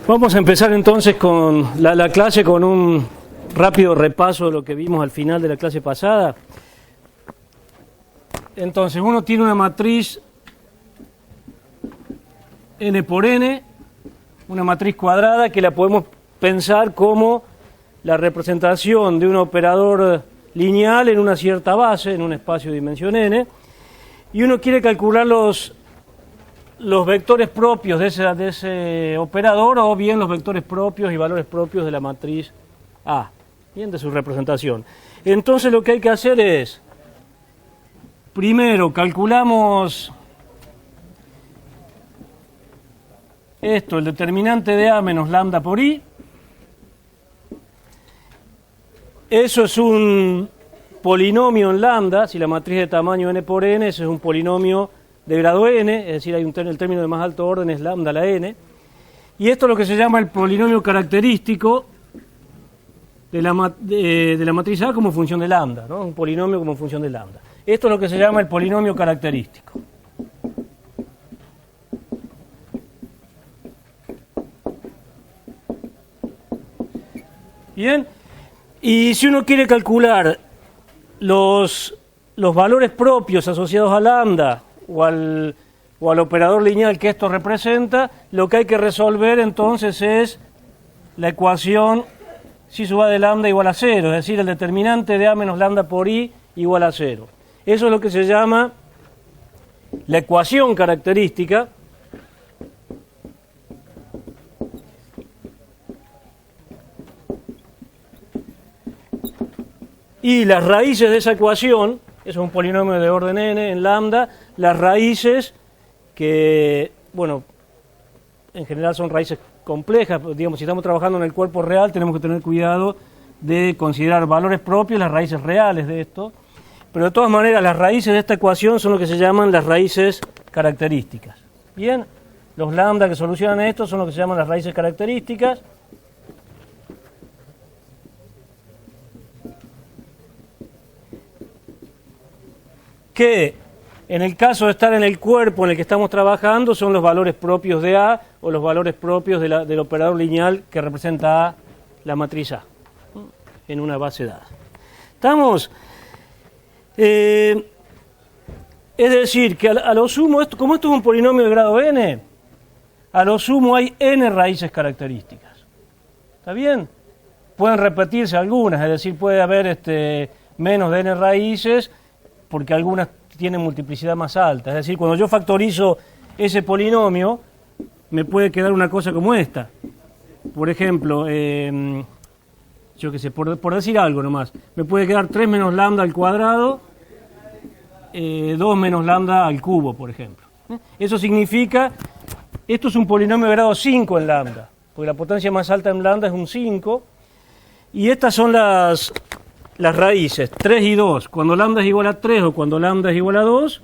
Vamos a empezar entonces con la clase con un rápido repaso de lo que vimos al final de la clase pasada. Entonces, uno tiene una matriz n por n, una matriz cuadrada que la podemos pensar como la representación de un operador lineal en una cierta base, en un espacio de dimensión n, y uno quiere calcular los vectores propios de ese operador o bien los vectores propios y valores propios de la matriz A, bien, de su representación. Entonces lo que hay que hacer es, primero calculamos esto, el determinante de A menos lambda por I. Eso es un polinomio en lambda, si la matriz de tamaño n por n, ese es un polinomio de grado n, es decir, el término de más alto orden es lambda la n, y esto es lo que se llama el polinomio característico de la matriz A como función de lambda, ¿no? Un polinomio como función de lambda. Esto es lo que se llama el polinomio característico. Bien, y si uno quiere calcular los valores propios asociados a lambda o al operador lineal que esto representa, lo que hay que resolver entonces es la ecuación si sub a de lambda igual a 0, es decir, el determinante de A menos lambda por I igual a 0. Eso es lo que se llama la ecuación característica. Y las raíces de esa ecuación, eso es un polinomio de orden n en lambda, las raíces que, bueno, en general son raíces complejas, digamos, si estamos trabajando en el cuerpo real tenemos que tener cuidado de considerar valores propios, las raíces reales de esto, pero de todas maneras las raíces de esta ecuación son lo que se llaman las raíces características. Bien, los lambda que solucionan esto son lo que se llaman las raíces características. Que en el caso de estar en el cuerpo en el que estamos trabajando son los valores propios de A o los valores propios del operador lineal que representa A, la matriz A, en una base dada. ¿Estamos? Es decir, que a lo sumo, como esto es un polinomio de grado n, a lo sumo hay n raíces características. ¿Está bien? Pueden repetirse algunas, es decir, puede haber menos de n raíces, porque algunas tienen multiplicidad más alta. Es decir, cuando yo factorizo ese polinomio, me puede quedar una cosa como esta. Por ejemplo, yo qué sé, por decir algo nomás, me puede quedar 3 menos lambda al cuadrado, 2 menos lambda al cubo, por ejemplo. Eso significa, esto es un polinomio de grado 5 en lambda, porque la potencia más alta en lambda es un 5, y estas son las raíces, 3 y 2, cuando lambda es igual a 3 o cuando lambda es igual a 2,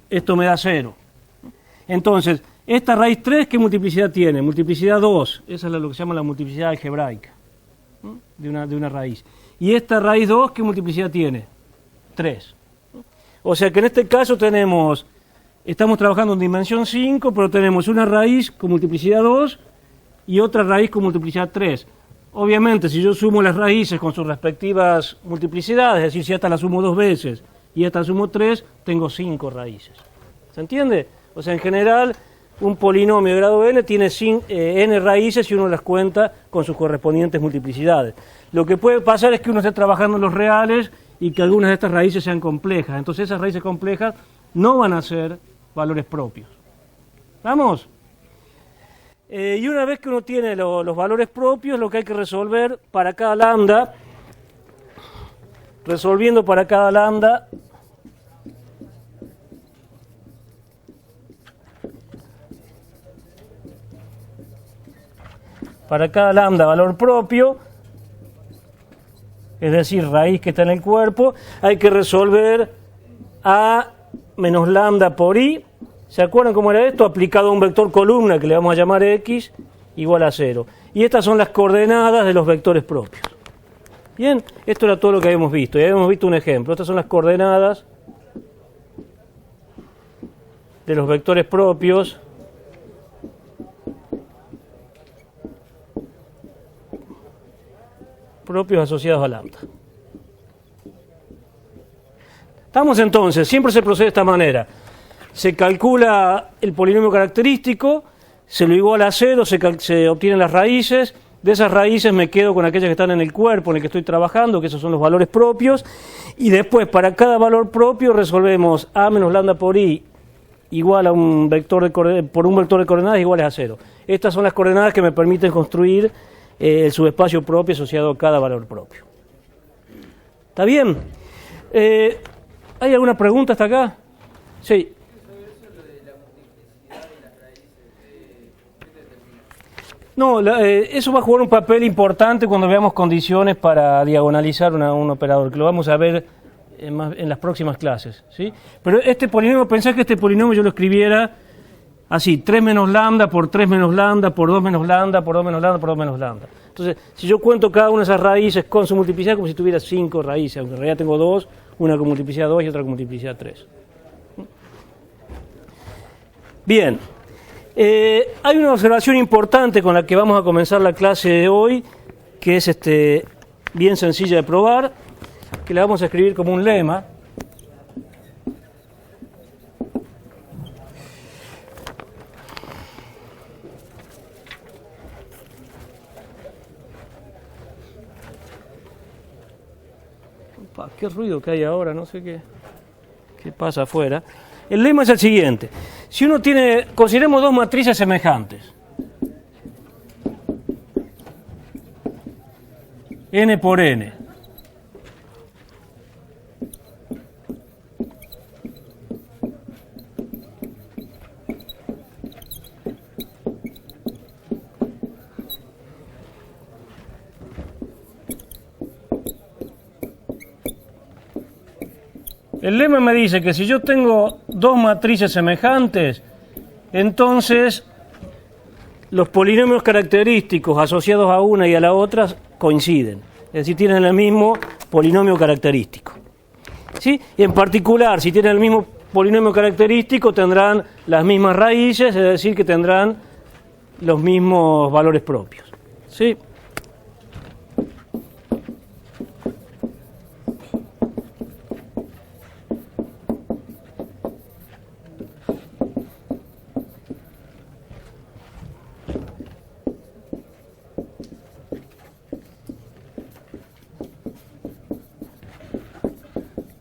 esto me da 0. Entonces, esta raíz 3, ¿qué multiplicidad tiene? Multiplicidad 2, esa es lo que se llama la multiplicidad algebraica, ¿no? de una raíz. Y esta raíz 2, ¿qué multiplicidad tiene? 3. O sea que en este caso estamos trabajando en dimensión 5, pero tenemos una raíz con multiplicidad 2 y otra raíz con multiplicidad 3. Obviamente, si yo sumo las raíces con sus respectivas multiplicidades, es decir, si esta la sumo 2 veces y esta la sumo 3, tengo 5 raíces. ¿Se entiende? O sea, en general, un polinomio de grado n tiene n raíces y uno las cuenta con sus correspondientes multiplicidades. Lo que puede pasar es que uno esté trabajando en los reales y que algunas de estas raíces sean complejas. Entonces, esas raíces complejas no van a ser valores propios. ¿Vamos? Y una vez que uno tiene los valores propios, lo que hay que resolver para cada lambda, resolviendo para cada lambda, valor propio, es decir, raíz que está en el cuerpo, hay que resolver A menos lambda por I. ¿Se acuerdan cómo era esto? Aplicado a un vector columna que le vamos a llamar x igual a 0. Y estas son las coordenadas de los vectores propios. Bien, esto era todo lo que habíamos visto. Ya habíamos visto un ejemplo. Estas son las coordenadas de los vectores propios propios asociados a lambda. Estamos entonces, siempre se procede de esta manera. Se calcula el polinomio característico, se lo iguala a 0, se obtienen las raíces. De esas raíces me quedo con aquellas que están en el cuerpo en el que estoy trabajando, que esos son los valores propios. Y después, para cada valor propio, resolvemos a menos lambda por i igual a un vector por un vector de coordenadas iguales a 0. Estas son las coordenadas que me permiten construir el subespacio propio asociado a cada valor propio. ¿Está bien? ¿Hay alguna pregunta hasta acá? Sí. No, eso va a jugar un papel importante cuando veamos condiciones para diagonalizar un operador, que lo vamos a ver en las próximas clases, ¿sí? Pero este polinomio, pensá que este polinomio yo lo escribiera así, 3 menos lambda por 3 menos lambda por 2 menos lambda por 2 menos lambda por 2 menos lambda. Entonces, si yo cuento cada una de esas raíces con su multiplicidad, como si tuviera 5 raíces, aunque en realidad tengo 2, una con multiplicidad 2 y otra con multiplicidad 3. Bien. Hay una observación importante con la que vamos a comenzar la clase de hoy, que es bien sencilla de probar, que la vamos a escribir como un lema. Opa, qué ruido que hay ahora, no sé qué pasa afuera. El lema es el siguiente. Si uno tiene, consideremos dos matrices semejantes. N por N. El lema me dice que si yo tengo dos matrices semejantes, entonces los polinomios característicos asociados a una y a la otra coinciden. Es decir, tienen el mismo polinomio característico. ¿Sí? Y en particular, si tienen el mismo polinomio característico, tendrán las mismas raíces, es decir, que tendrán los mismos valores propios. ¿Sí?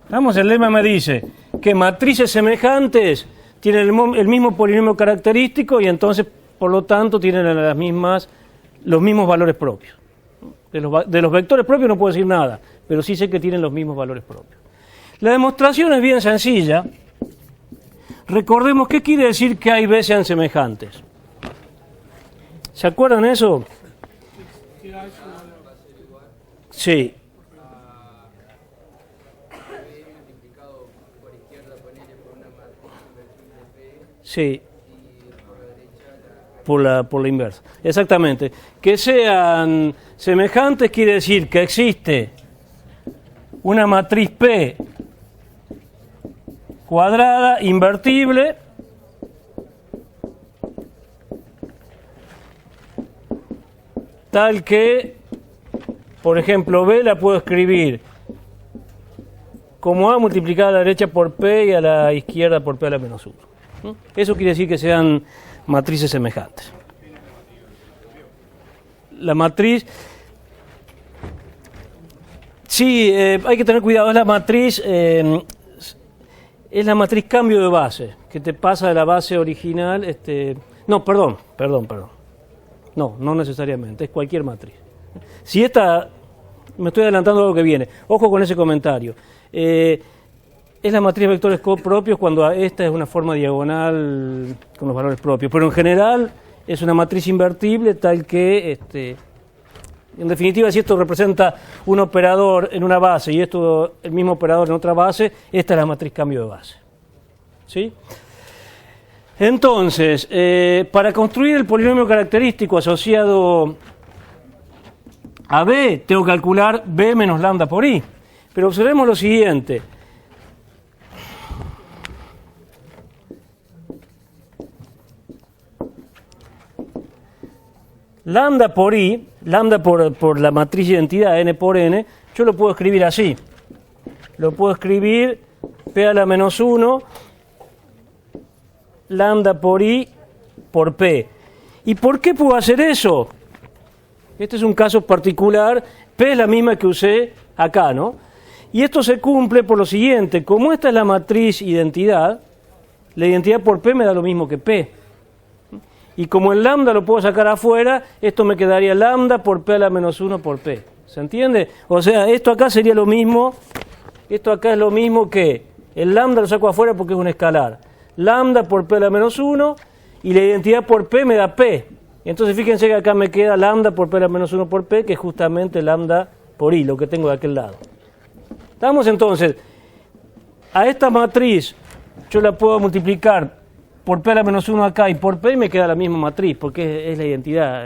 Vamos, el lema me dice que matrices semejantes tienen el mismo polinomio característico y entonces, por lo tanto, tienen los mismos valores propios. De los vectores propios no puedo decir nada, pero sí sé que tienen los mismos valores propios. La demostración es bien sencilla. Recordemos qué quiere decir que A y B sean semejantes. ¿Se acuerdan eso? Sí. Sí, por la inversa. Exactamente. Que sean semejantes quiere decir que existe una matriz P cuadrada invertible tal que, por ejemplo, B la puedo escribir como A multiplicada a la derecha por P y a la izquierda por P a la menos 1. Eso quiere decir que sean matrices semejantes. La matriz, sí, hay que tener cuidado, es la matriz cambio de base, que te pasa de la base original, no, perdón. No necesariamente, es cualquier matriz. Si esta, me estoy adelantando a lo que viene, ojo con ese comentario. Es la matriz de vectores propios cuando esta es una forma diagonal con los valores propios, pero en general es una matriz invertible tal que, en definitiva, si esto representa un operador en una base y esto el mismo operador en otra base, esta es la matriz cambio de base. ¿Sí? Entonces, para construir el polinomio característico asociado a B, tengo que calcular B menos lambda por I. Pero observemos lo siguiente. Lambda por I lambda por la matriz de identidad n por n, yo lo puedo escribir así. Lo puedo escribir p a la menos 1, lambda por i por p. ¿Y por qué puedo hacer eso? Este es un caso particular, p es la misma que usé acá, ¿no? Y esto se cumple por lo siguiente, como esta es la matriz identidad, la identidad por p me da lo mismo que p. Y como el lambda lo puedo sacar afuera, esto me quedaría lambda por p a la menos 1 por p. ¿Se entiende? O sea, esto acá sería lo mismo, esto acá es lo mismo que el lambda lo saco afuera porque es un escalar. Lambda por p a la menos 1 y la identidad por p me da p. Entonces fíjense que acá me queda lambda por p a la menos 1 por p, que es justamente lambda por i, lo que tengo de aquel lado. Estamos entonces, a esta matriz yo la puedo multiplicar por p a la menos 1 acá y por p y me queda la misma matriz, porque es la identidad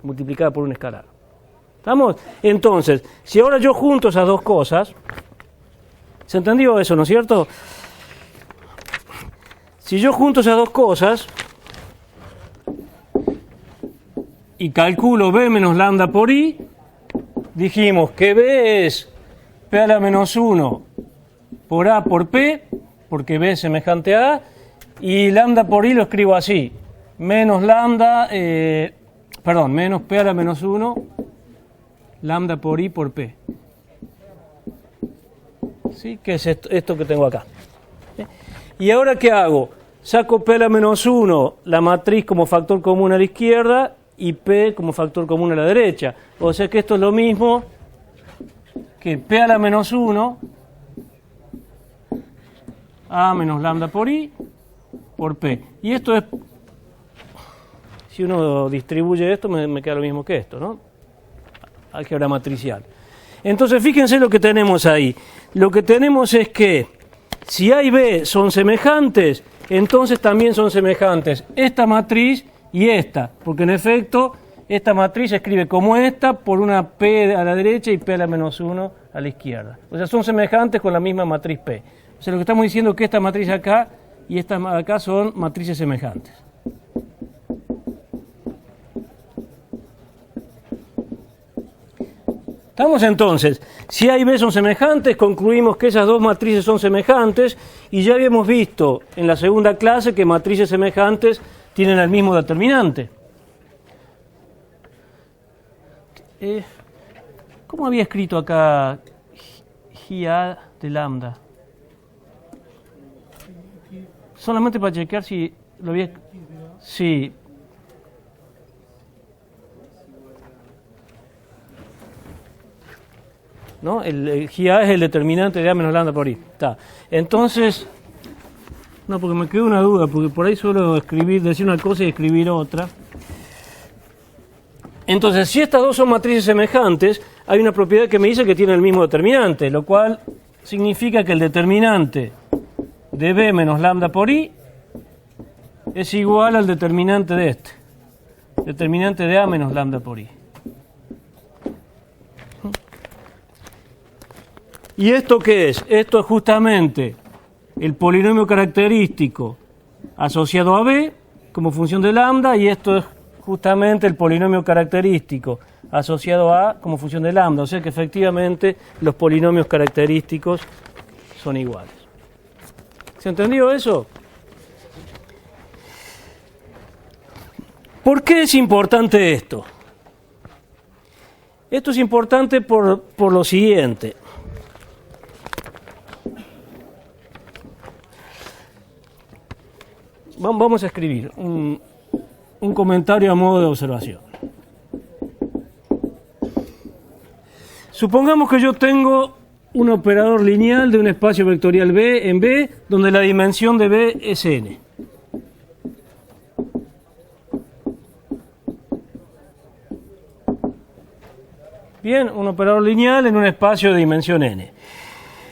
multiplicada por un escalar. ¿Estamos? Entonces, si ahora yo junto esas dos cosas, ¿se entendió eso, no es cierto? Si yo junto esas dos cosas y calculo b menos lambda por i, dijimos que b es p a la menos 1 por a por p, porque b es semejante a a, y lambda por i lo escribo así, menos lambda, menos p a la menos 1, lambda por i por p. ¿Sí? ¿Qué es esto que tengo acá? ¿Y ahora qué hago? Saco p a la menos 1, la matriz como factor común a la izquierda, y p como factor común a la derecha. O sea que esto es lo mismo que p a la menos 1, a menos lambda por i, por p. Y esto es, si uno distribuye esto, me queda lo mismo que esto, ¿no? Álgebra matricial. Entonces, fíjense lo que tenemos ahí. Lo que tenemos es que si A y B son semejantes, entonces también son semejantes esta matriz y esta, porque en efecto esta matriz se escribe como esta por una P a la derecha y P a la menos 1 a la izquierda. O sea, son semejantes con la misma matriz P. O sea, lo que estamos diciendo es que esta matriz acá y esta acá son matrices semejantes. Estamos entonces, si A y B son semejantes, concluimos que esas dos matrices son semejantes y ya habíamos visto en la segunda clase que matrices semejantes tienen el mismo determinante. ¿Cómo había escrito acá GA de lambda? Solamente para chequear si lo había... Sí. ¿No? El GA es el determinante de A menos lambda por I. Está. Entonces, no, porque me quedó una duda, porque por ahí suelo decir una cosa y escribir otra. Entonces, si estas dos son matrices semejantes, hay una propiedad que me dice que tienen el mismo determinante, lo cual significa que el determinante de B menos lambda por I es igual al determinante de este. Determinante de A menos lambda por I. ¿Y esto qué es? Esto es justamente el polinomio característico asociado a B como función de lambda, y esto es justamente el polinomio característico asociado a A como función de lambda. O sea que efectivamente los polinomios característicos son iguales. ¿Se entendió eso? ¿Por qué es importante esto? Esto es importante por lo siguiente. Vamos a escribir un comentario a modo de observación. Supongamos que yo tengo un operador lineal de un espacio vectorial B en B, donde la dimensión de B es n. Bien, un operador lineal en un espacio de dimensión n.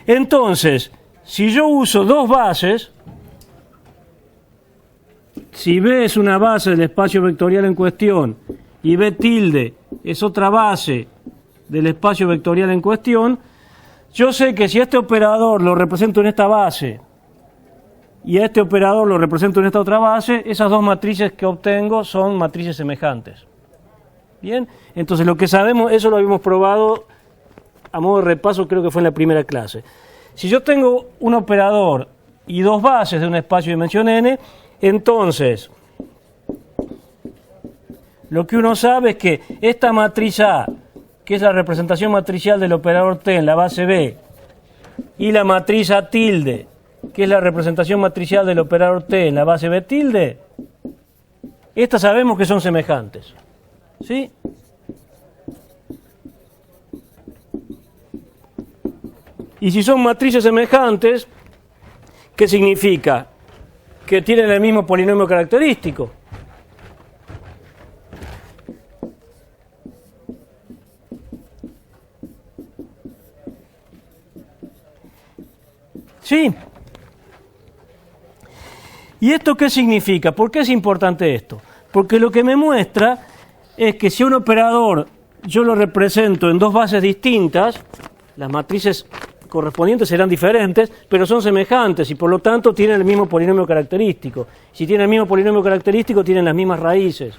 Entonces, si yo uso dos bases, si B es una base del espacio vectorial en cuestión y B tilde es otra base del espacio vectorial en cuestión, yo sé que si este operador lo represento en esta base y a este operador lo represento en esta otra base, esas dos matrices que obtengo son matrices semejantes. Bien, entonces lo que sabemos, eso lo habíamos probado a modo de repaso, creo que fue en la primera clase. Si yo tengo un operador y dos bases de un espacio de dimensión n, entonces lo que uno sabe es que esta matriz A, que es la representación matricial del operador T en la base B, y la matriz A tilde, que es la representación matricial del operador T en la base B tilde, estas sabemos que son semejantes. ¿Sí? Y si son matrices semejantes, ¿qué significa? Que tienen el mismo polinomio característico. ¿Sí? ¿Y esto qué significa? ¿Por qué es importante esto? Porque lo que me muestra es que si un operador yo lo represento en dos bases distintas, las matrices correspondientes serán diferentes, pero son semejantes y por lo tanto tienen el mismo polinomio característico. Si tienen el mismo polinomio característico, tienen las mismas raíces.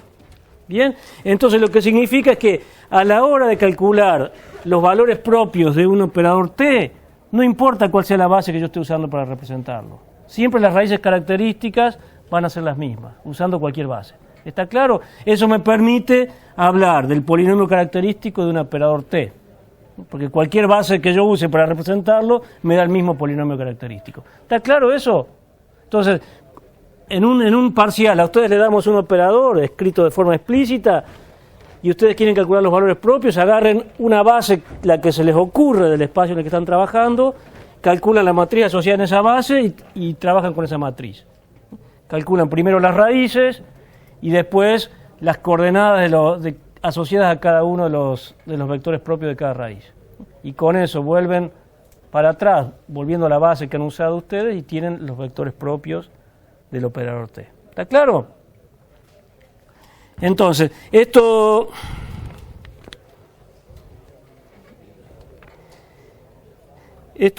Bien, entonces lo que significa es que a la hora de calcular los valores propios de un operador T, no importa cuál sea la base que yo esté usando para representarlo. Siempre las raíces características van a ser las mismas, usando cualquier base. ¿Está claro? Eso me permite hablar del polinomio característico de un operador T. Porque cualquier base que yo use para representarlo me da el mismo polinomio característico. ¿Está claro eso? Entonces, en un parcial a ustedes le damos un operador escrito de forma explícita y ustedes quieren calcular los valores propios, agarren una base, la que se les ocurre del espacio en el que están trabajando, calculan la matriz asociada en esa base y trabajan con esa matriz. Calculan primero las raíces y después las coordenadas asociadas a cada uno de los vectores propios de cada raíz. Y con eso vuelven para atrás, volviendo a la base que han usado ustedes y tienen los vectores propios del operador T. ¿Está claro? Entonces, esto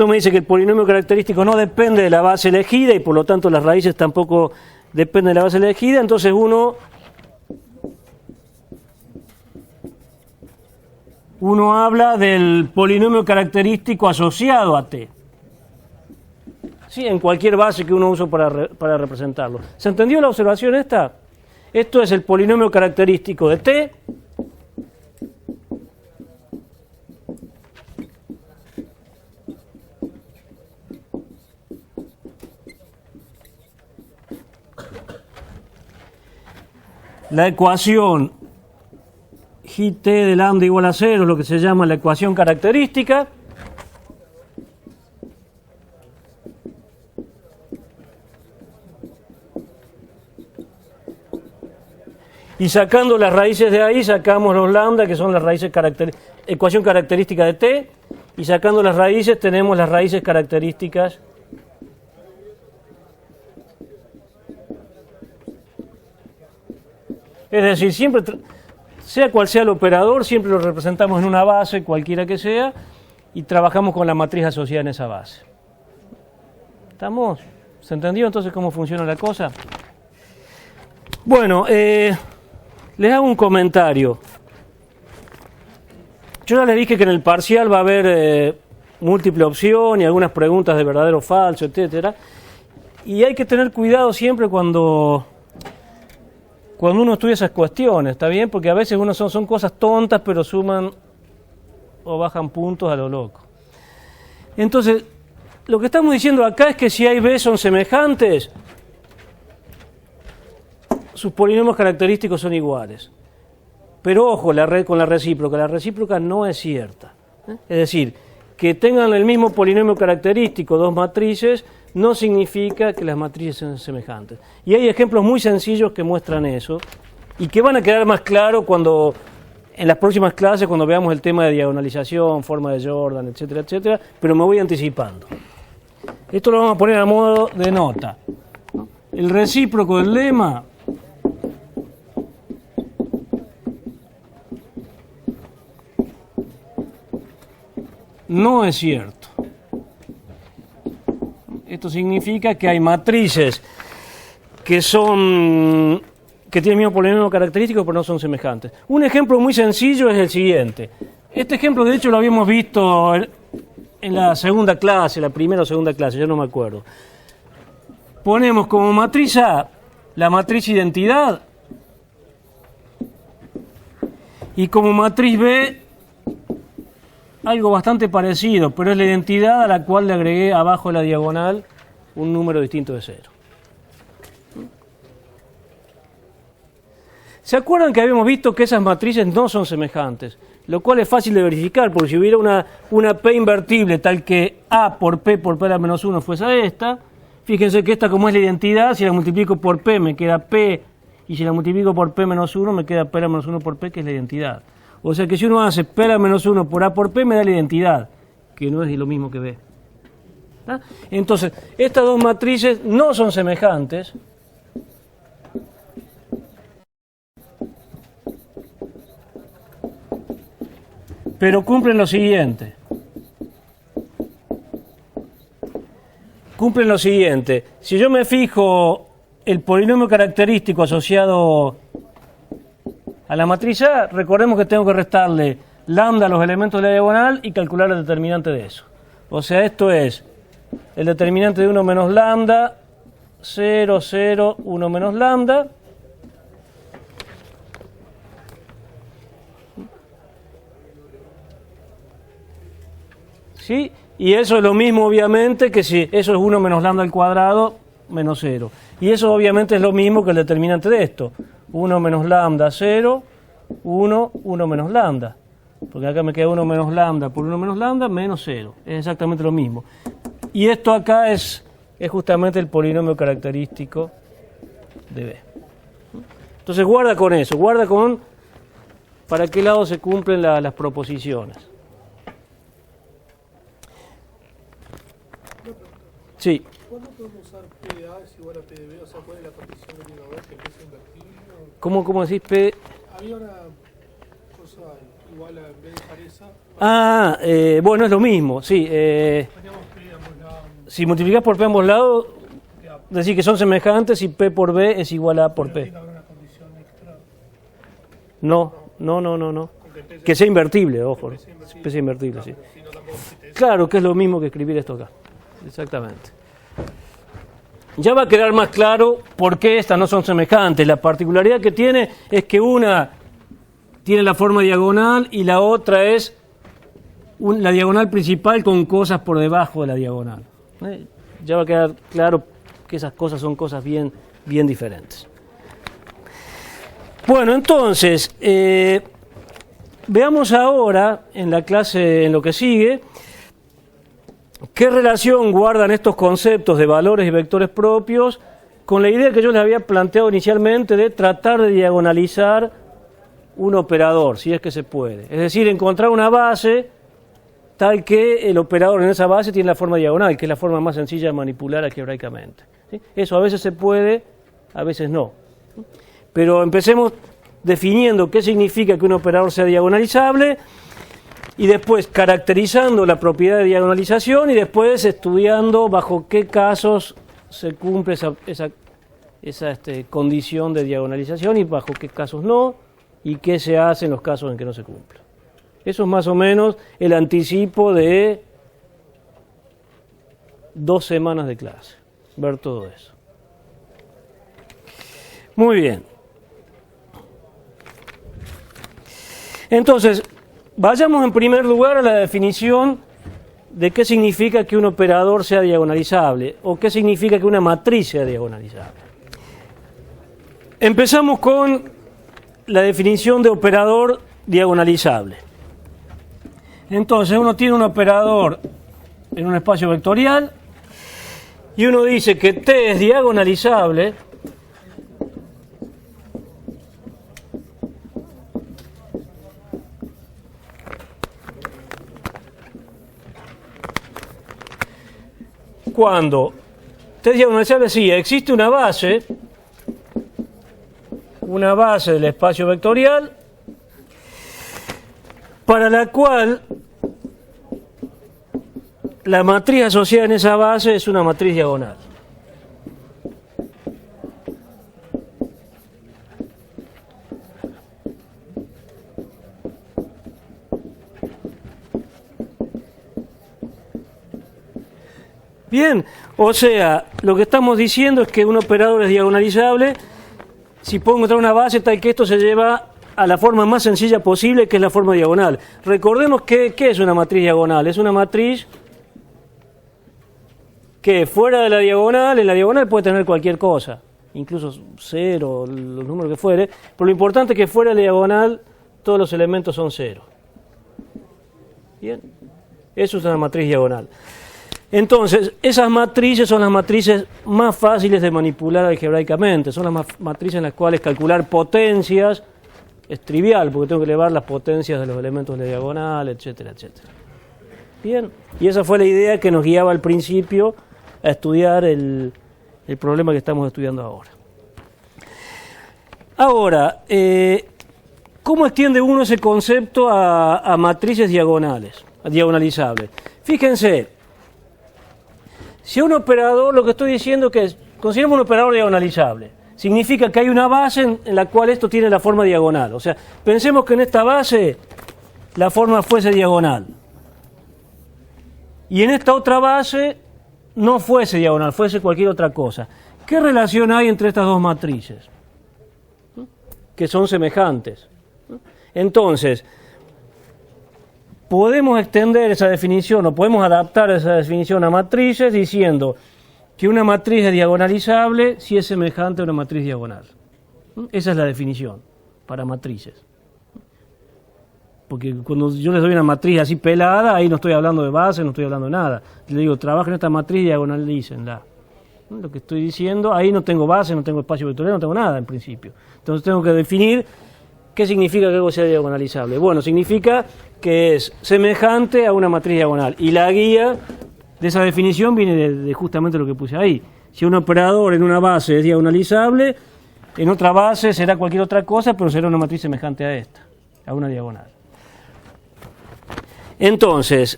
me dice que el polinomio característico no depende de la base elegida y por lo tanto las raíces tampoco dependen de la base elegida, entonces uno habla del polinomio característico asociado a T. Sí, en cualquier base que uno use para representarlo. ¿Se entendió la observación esta? Esto es el polinomio característico de T. La ecuación Gt de lambda igual a 0 es lo que se llama la ecuación característica. Y sacando las raíces de ahí, sacamos los lambda, que son las raíces ecuación característica de T, y sacando las raíces tenemos las raíces características es decir, siempre, sea cual sea el operador, siempre lo representamos en una base, cualquiera que sea, y trabajamos con la matriz asociada en esa base. ¿Estamos? ¿Se entendió entonces cómo funciona la cosa? Bueno, les hago un comentario. Yo ya les dije que en el parcial va a haber múltiple opción y algunas preguntas de verdadero o falso, etcétera. Y hay que tener cuidado siempre cuando uno estudia esas cuestiones, ¿está bien? Porque a veces son cosas tontas, pero suman o bajan puntos a lo loco. Entonces, lo que estamos diciendo acá es que si A y B son semejantes, sus polinomios característicos son iguales. Pero ojo, con la recíproca no es cierta. Es decir, que tengan el mismo polinomio característico dos matrices no significa que las matrices sean semejantes. Y hay ejemplos muy sencillos que muestran eso y que van a quedar más claros en las próximas clases cuando veamos el tema de diagonalización, forma de Jordan, etcétera, etcétera, pero me voy anticipando. Esto lo vamos a poner a modo de nota. El recíproco del lema no es cierto. Esto significa que hay matrices que que tienen el mismo polinomio característico, pero no son semejantes. Un ejemplo muy sencillo es el siguiente. Este ejemplo, de hecho, lo habíamos visto en la segunda clase, la primera o segunda clase, yo no me acuerdo. Ponemos como matriz A la matriz identidad y como matriz B algo bastante parecido, pero es la identidad a la cual le agregué abajo de la diagonal un número distinto de 0. ¿Se acuerdan que habíamos visto que esas matrices no son semejantes? Lo cual es fácil de verificar, porque si hubiera una P invertible tal que A por P a la menos 1 fuese esta, fíjense que esta, como es la identidad, si la multiplico por P me queda P, y si la multiplico por P menos 1 me queda P a la menos 1 por P, que es la identidad. O sea que si uno hace P a la menos 1 por A por P me da la identidad, que no es lo mismo que B. ¿Ah? Entonces, estas dos matrices no son semejantes, pero cumplen lo siguiente. Cumplen lo siguiente. Si yo me fijo el polinomio característico asociado a la matriz A, recordemos que tengo que restarle lambda a los elementos de la diagonal y calcular el determinante de eso. O sea, esto es el determinante de 1 menos lambda, 0, 0, 1 menos lambda. ¿Sí? Y eso es lo mismo, obviamente, que si eso es 1 menos lambda al cuadrado menos 0. Y eso obviamente es lo mismo que el determinante de esto. 1 menos lambda, 0, 1, 1 menos lambda. Porque acá me queda 1 menos lambda por 1 menos lambda menos 0. Es exactamente lo mismo. Y esto acá es justamente el polinomio característico de B. Entonces guarda con eso, guarda con para qué lado se cumplen las proposiciones. Sí. ¿Cuándo podemos usar P de A es igual a P de B? O sea, ¿cuál es la condición de B que es invertible? ¿Cómo decís P? Había una cosa igual a B de pareja. Bueno, es lo mismo, sí. Teníamos P de ambos lados. Si multiplicás por P a ambos lados, decís que son semejantes y P por B es igual a A por P. ¿Tiene que haber una condición extra? No. Que sea invertible, ojo. P sea invertible, sí. Si no, tampoco existe eso. Claro que es lo mismo que escribir esto acá. Exactamente. Ya va a quedar más claro por qué estas no son semejantes. La particularidad que tiene es que una tiene la forma diagonal y la otra es la diagonal principal con cosas por debajo de la diagonal. Ya va a quedar claro que esas cosas son cosas bien diferentes. Bueno, entonces, veamos ahora en la clase, en lo que sigue, ¿qué relación guardan estos conceptos de valores y vectores propios con la idea que yo les había planteado inicialmente de tratar de diagonalizar un operador, si es que se puede? Es decir, encontrar una base tal que el operador en esa base tiene la forma diagonal, que es la forma más sencilla de manipular algebraicamente. ¿Sí? Eso a veces se puede, a veces no. Pero empecemos definiendo qué significa que un operador sea diagonalizable, y después caracterizando la propiedad de diagonalización y después estudiando bajo qué casos se cumple esa condición de diagonalización y bajo qué casos no, y qué se hace en los casos en que no se cumple. Eso es más o menos el anticipo de 2 semanas de clase, ver todo eso. Muy bien. Entonces, vayamos en primer lugar a la definición de qué significa que un operador sea diagonalizable o qué significa que una matriz sea diagonalizable. Empezamos con la definición de operador diagonalizable. Entonces uno tiene un operador en un espacio vectorial y uno dice que T es diagonalizable cuando T es diagonalizable, sí, existe una base del espacio vectorial para la cual la matriz asociada en esa base es una matriz diagonal. Bien, o sea, lo que estamos diciendo es que un operador es diagonalizable si puedo encontrar una base tal que esto se lleva a la forma más sencilla posible, que es la forma diagonal. Recordemos que, ¿qué es una matriz diagonal? Es una matriz que fuera de la diagonal, en la diagonal puede tener cualquier cosa, incluso 0, los números que fuere, pero lo importante es que fuera de la diagonal todos los elementos son 0. Bien, eso es una matriz diagonal. Entonces, esas matrices son las matrices más fáciles de manipular algebraicamente, son las matrices en las cuales calcular potencias es trivial, porque tengo que elevar las potencias de los elementos de la diagonal, etcétera, etcétera. Bien, y esa fue la idea que nos guiaba al principio a estudiar el problema que estamos estudiando ahora. Ahora, ¿cómo extiende uno ese concepto a matrices diagonales, a diagonalizables? Fíjense, si un operador, lo que estoy diciendo que es, consideremos un operador diagonalizable, significa que hay una base en la cual esto tiene la forma diagonal. O sea, pensemos que en esta base la forma fuese diagonal. Y en esta otra base no fuese diagonal, fuese cualquier otra cosa. ¿Qué relación hay entre estas dos matrices? Que son semejantes. Entonces, podemos extender esa definición o podemos adaptar esa definición a matrices diciendo que una matriz es diagonalizable si es semejante a una matriz diagonal. Esa es la definición para matrices. Porque cuando yo les doy una matriz así pelada, ahí no estoy hablando de base, no estoy hablando de nada. Le digo, trabajen esta matriz y diagonalícenla. Lo que estoy diciendo, ahí no tengo base, no tengo espacio vectorial, no tengo nada en principio. Entonces tengo que definir qué significa que algo sea diagonalizable. Bueno, significa que es semejante a una matriz diagonal. Y la guía de esa definición viene de justamente lo que puse ahí. Si un operador en una base es diagonalizable, en otra base será cualquier otra cosa, pero será una matriz semejante a esta, a una diagonal. Entonces,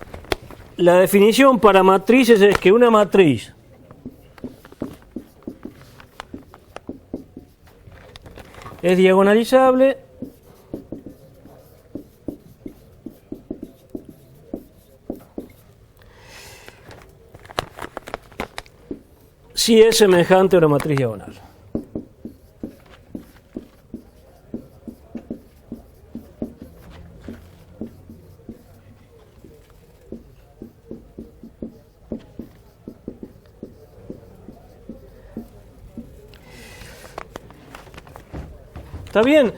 la definición para matrices es que una matriz es diagonalizable si es semejante a una matriz diagonal. ¿Está bien?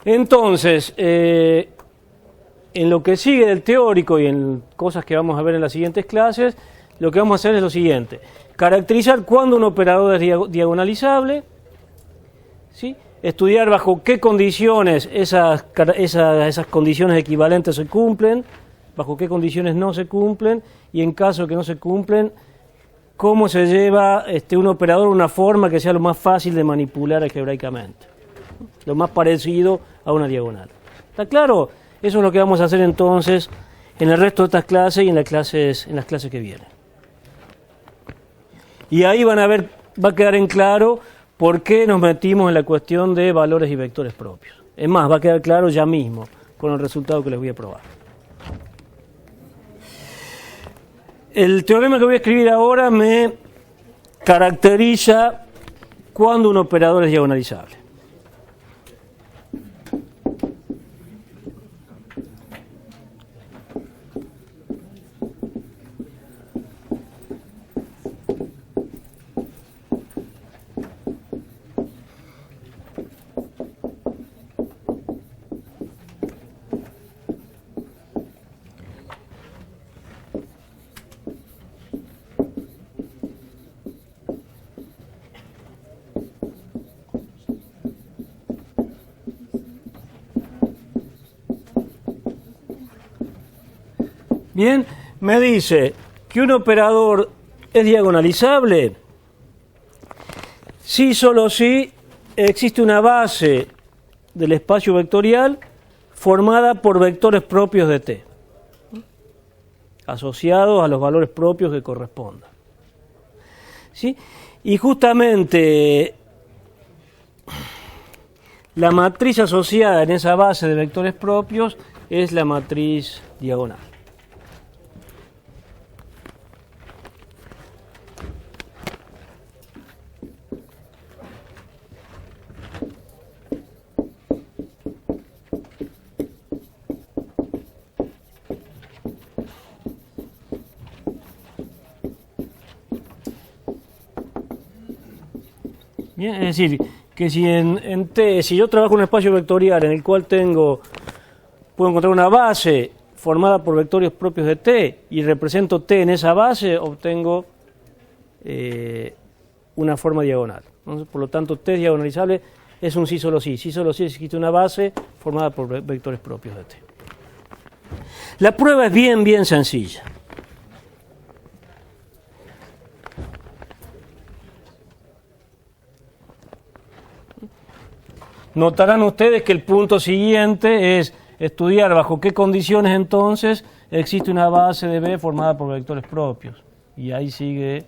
Entonces, en lo que sigue del teórico y en cosas que vamos a ver en las siguientes clases, lo que vamos a hacer es lo siguiente: caracterizar cuándo un operador es diagonalizable, ¿sí? Estudiar bajo qué condiciones esas condiciones equivalentes se cumplen, bajo qué condiciones no se cumplen, y en caso de que no se cumplen, cómo se lleva un operador a una forma que sea lo más fácil de manipular algebraicamente, lo más parecido a una diagonal. ¿Está claro? Eso es lo que vamos a hacer entonces en el resto de estas clases y en las clases que vienen. Y ahí va a quedar en claro por qué nos metimos en la cuestión de valores y vectores propios. Es más, va a quedar claro ya mismo con el resultado que les voy a probar. El teorema que voy a escribir ahora me caracteriza cuando un operador es diagonalizable. Bien, me dice que un operador es diagonalizable si solo si existe una base del espacio vectorial formada por vectores propios de T, asociados a los valores propios que correspondan. ¿Sí? Y justamente la matriz asociada en esa base de vectores propios es la matriz diagonal. Bien, es decir, que si en T, si yo trabajo en un espacio vectorial en el cual puedo encontrar una base formada por vectores propios de T y represento T en esa base, obtengo una forma diagonal. Entonces, por lo tanto, T es diagonalizable, es un sí solo sí. Sí solo sí existe una base formada por vectores propios de T. La prueba es bien sencilla. Notarán ustedes que el punto siguiente es estudiar bajo qué condiciones entonces existe una base de B formada por vectores propios. Y ahí sigue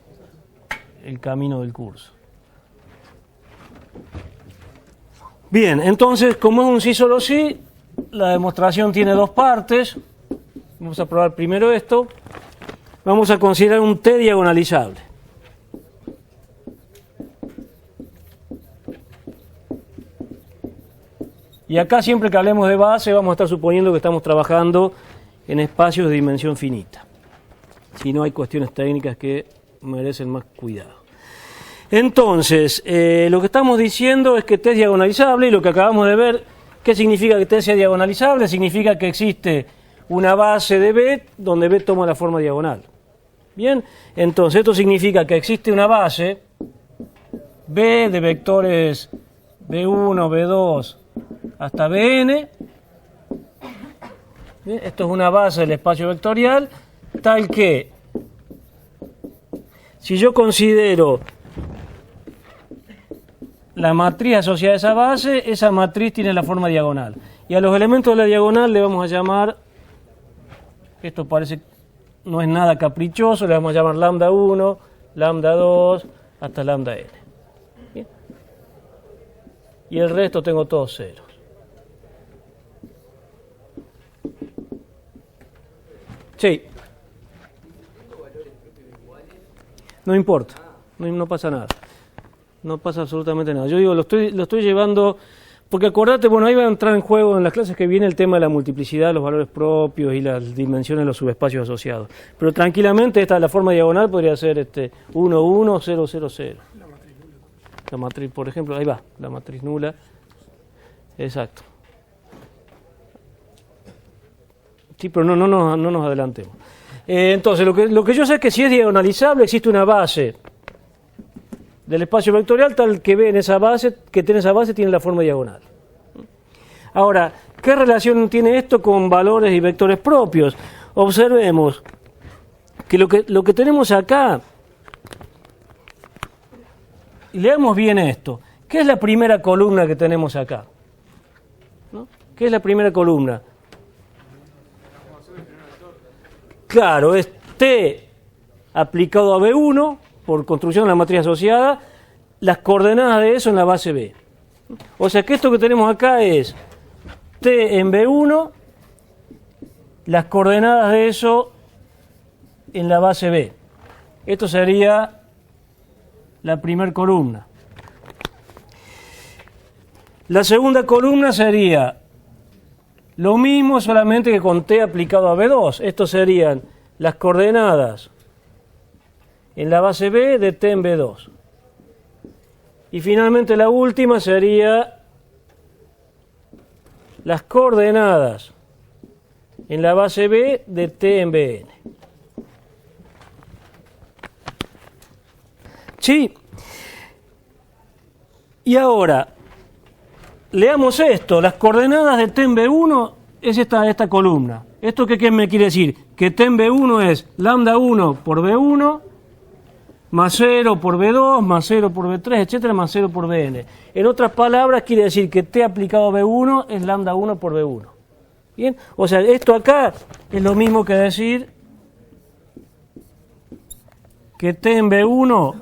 el camino del curso. Bien, entonces, como es un sí solo sí, la demostración tiene dos partes. Vamos a probar primero esto. Vamos a considerar un T diagonalizable. Y acá siempre que hablemos de base vamos a estar suponiendo que estamos trabajando en espacios de dimensión finita. Si no, hay cuestiones técnicas que merecen más cuidado. Entonces, lo que estamos diciendo es que T es diagonalizable y lo que acabamos de ver, ¿qué significa que T sea diagonalizable? Significa que existe una base de B donde B toma la forma diagonal. Bien, entonces esto significa que existe una base B de vectores B1, B2, hasta Bn. Bien, esto es una base del espacio vectorial tal que si yo considero la matriz asociada a esa base, esa matriz tiene la forma diagonal. Y a los elementos de la diagonal le vamos a llamar, esto parece no es nada caprichoso, le vamos a llamar lambda 1, lambda 2, hasta lambda n. Bien. Y el resto tengo todos ceros. Sí. No importa, no pasa nada. No pasa absolutamente nada. Yo digo, lo estoy llevando, porque acordate, bueno, ahí va a entrar en juego en las clases que viene el tema de la multiplicidad, los valores propios y las dimensiones de los subespacios asociados. Pero tranquilamente la forma diagonal podría ser 1, 1, 0, 0, 0. La matriz, por ejemplo, ahí va, la matriz nula. Exacto. Sí, pero no nos adelantemos. Entonces, lo que yo sé es que si es diagonalizable, existe una base del espacio vectorial tal que tiene esa base tiene la forma diagonal. Ahora, ¿qué relación tiene esto con valores y vectores propios? Observemos que lo que tenemos acá, y leamos bien esto, ¿qué es la primera columna que tenemos acá? ¿No? ¿Qué es la primera columna? Claro, es T aplicado a B1 por construcción de la matriz asociada, las coordenadas de eso en la base B. O sea que esto que tenemos acá es T en B1, las coordenadas de eso en la base B. Esto sería la primera columna. La segunda columna sería lo mismo, solamente que con T aplicado a B2. Estos serían las coordenadas en la base B de T en B2. Y finalmente la última sería las coordenadas en la base B de T en Bn. ¿Sí? Y ahora, leamos esto. Las coordenadas de T en B1 es esta columna. ¿Esto qué me quiere decir? Que T en B1 es lambda 1 por B1 más 0 por B2, más 0 por B3, etcétera, más 0 por Bn. En otras palabras, quiere decir que T aplicado a B1 es lambda 1 por B1. ¿Bien? O sea, esto acá es lo mismo que decir que T en B1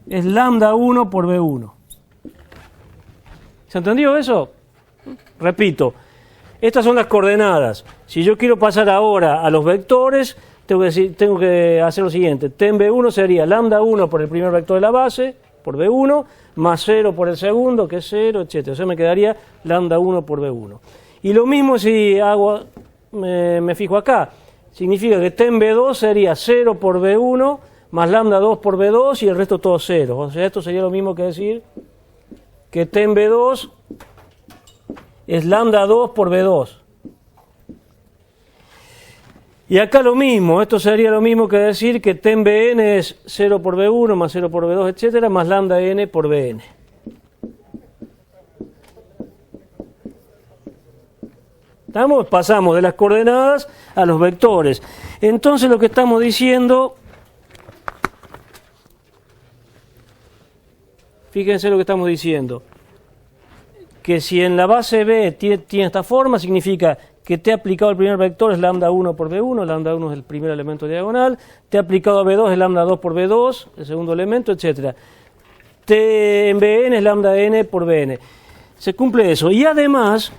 es lambda 1 por B1. ¿Se entendió eso? Repito, Estas son las coordenadas. Si yo quiero pasar ahora a los vectores, tengo que hacer lo siguiente. Ten B1 sería lambda 1 por el primer vector de la base, por B1, más 0 por el segundo, que es 0, etc. O sea, me quedaría lambda 1 por B1. Y lo mismo si me fijo acá. Significa que ten B2 sería 0 por B1, más lambda 2 por B2 y el resto todo 0. O sea, esto sería lo mismo que decir que ten B2 es lambda 2 por B2. Y acá lo mismo, esto sería lo mismo que decir que ten Bn es 0 por B1 más 0 por B2, etcétera, más lambda n por Bn. ¿Estamos? Pasamos de las coordenadas a los vectores. Entonces lo que estamos diciendo, fíjense lo que estamos diciendo, que si en la base B tiene esta forma, significa que T aplicado al primer vector es lambda 1 por B1, lambda 1 es el primer elemento diagonal, T aplicado a B2 es lambda 2 por B2, el segundo elemento, etc. T en Bn es lambda n por Bn. Se cumple eso. Y además,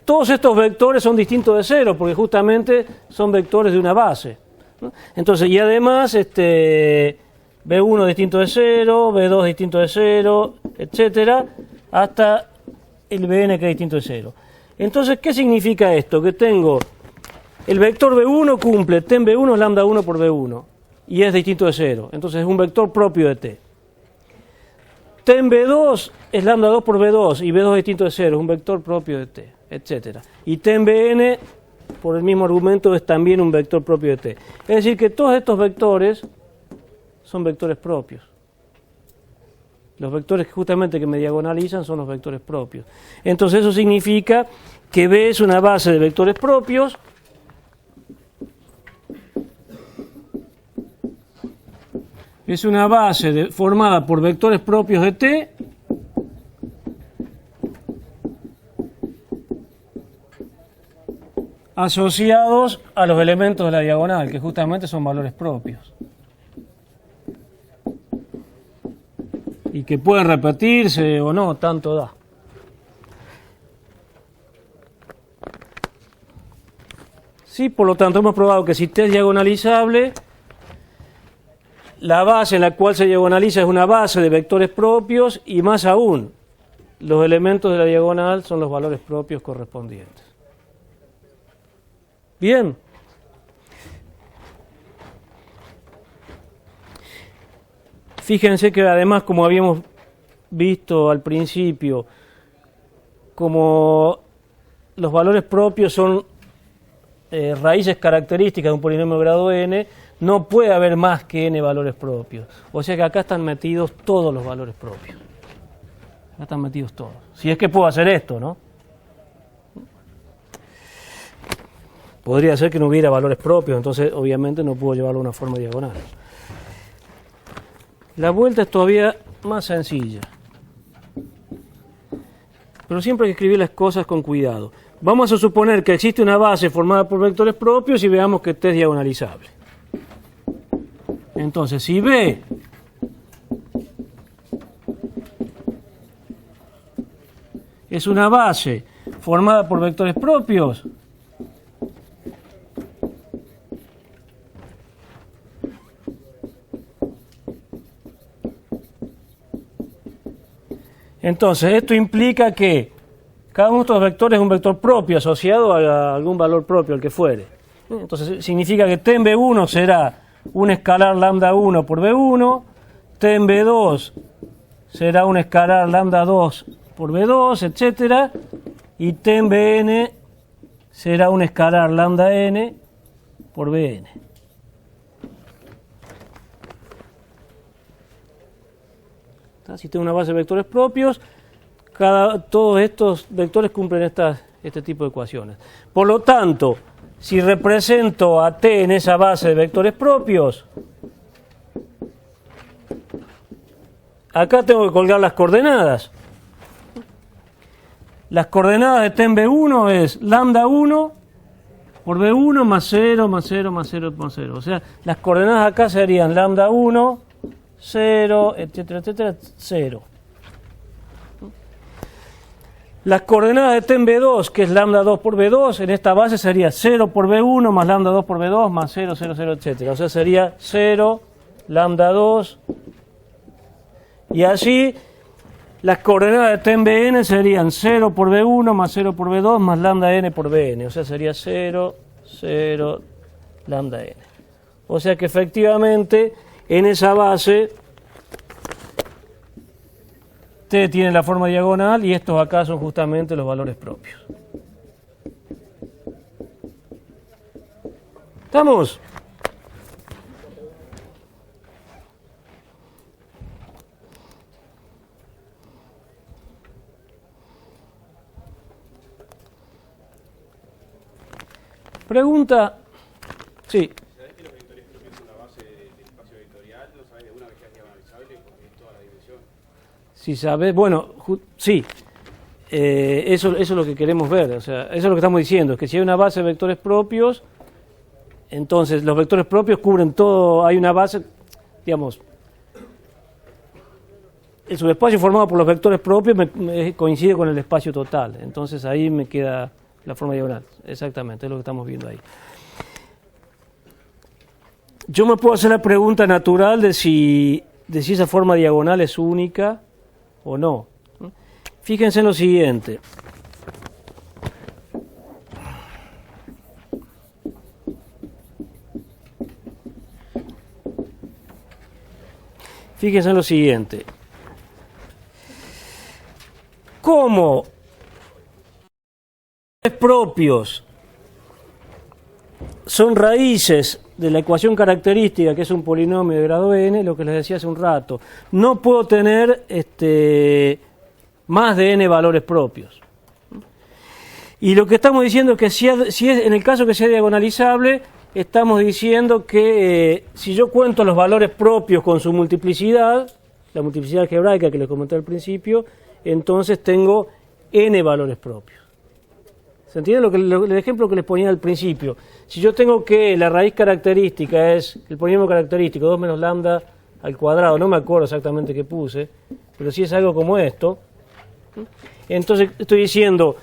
todos estos vectores son distintos de cero, porque justamente son vectores de una base, ¿no? Entonces, y además, B1 distinto de 0, B2 distinto de 0, etcétera, hasta el Bn que es distinto de 0. Entonces, ¿qué significa esto? Que tengo el vector B1 cumple ten B1 es lambda 1 por B1 y es distinto de 0. Entonces es un vector propio de T. Ten B2 es lambda 2 por B2 y B2 es distinto de 0, es un vector propio de T, etcétera. Y ten Bn, por el mismo argumento, es también un vector propio de T. Es decir, que todos estos vectores son vectores propios. Los vectores justamente que me diagonalizan son los vectores propios. Entonces eso significa que B es una base de vectores propios es una base formada por vectores propios de T asociados a los elementos de la diagonal, que justamente son valores propios. Y que pueden repetirse o no, tanto da. Sí, por lo tanto hemos probado que si T es diagonalizable, la base en la cual se diagonaliza es una base de vectores propios y más aún, los elementos de la diagonal son los valores propios correspondientes. Bien. Fíjense que además, como habíamos visto al principio, como los valores propios son raíces características de un polinomio de grado n, no puede haber más que n valores propios. O sea que acá están metidos todos los valores propios. Acá están metidos todos. Si es que puedo hacer esto, ¿no? Podría ser que no hubiera valores propios, entonces obviamente no puedo llevarlo a una forma diagonal. La vuelta es todavía más sencilla. Pero siempre hay que escribir las cosas con cuidado. Vamos a suponer que existe una base formada por vectores propios y veamos que T es diagonalizable. Entonces, si B es una base formada por vectores propios, entonces esto implica que cada uno de estos vectores es un vector propio asociado a algún valor propio, al que fuere. Entonces significa que T en B1 será un escalar lambda 1 por B1, T en B2 será un escalar lambda 2 por B2, etcétera, y T en Bn será un escalar lambda n por Bn. Si tengo una base de vectores propios, todos estos vectores cumplen este tipo de ecuaciones. Por lo tanto, si represento a T en esa base de vectores propios, acá tengo que colgar las coordenadas. Las coordenadas de T en B1 es lambda 1 por B1 más 0, más 0, más 0, más 0. O sea, las coordenadas acá serían lambda 1, 0, etcétera, etcétera, 0. Las coordenadas de t en B2, que es lambda 2 por B2, en esta base sería 0 por B1 más lambda 2 por B2 más 0, 0, 0, etc. O sea, sería 0, lambda 2. Y así, las coordenadas de t en Bn serían 0 por B1 más 0 por B2 más lambda n por Bn. O sea, sería 0, 0, lambda n. O sea que efectivamente, en esa base, T tiene la forma diagonal y estos acá son justamente los valores propios. ¿Estamos? Pregunta. Sí. ¿Sabés que los vectores propios son la base del espacio vectorial? ¿No sabés de una que es diagonalizable porque es toda la dimensión? Si sabes, bueno, sí. Eso es lo que queremos ver. O sea, eso es lo que estamos diciendo, es que si hay una base de vectores propios, entonces los vectores propios cubren todo. Hay una base, digamos, el subespacio formado por los vectores propios coincide con el espacio total. Entonces ahí me queda la forma diagonal. Exactamente, es lo que estamos viendo ahí. Yo me puedo hacer la pregunta natural de si esa forma diagonal es única o no. Fíjense en lo siguiente. Fíjense en lo siguiente. ¿Cómo propios son raíces de la ecuación característica, que es un polinomio de grado n, lo que les decía hace un rato? No puedo tener más de n valores propios. Y lo que estamos diciendo es que si es en el caso que sea diagonalizable, estamos diciendo que si yo cuento los valores propios con su multiplicidad, la multiplicidad algebraica que les comenté al principio, entonces tengo n valores propios. ¿Se entiende el ejemplo que les ponía al principio? Si yo tengo que la raíz característica es el polinomio característico, 2 menos lambda al cuadrado, no me acuerdo exactamente qué puse, pero si es algo como esto, entonces estoy diciendo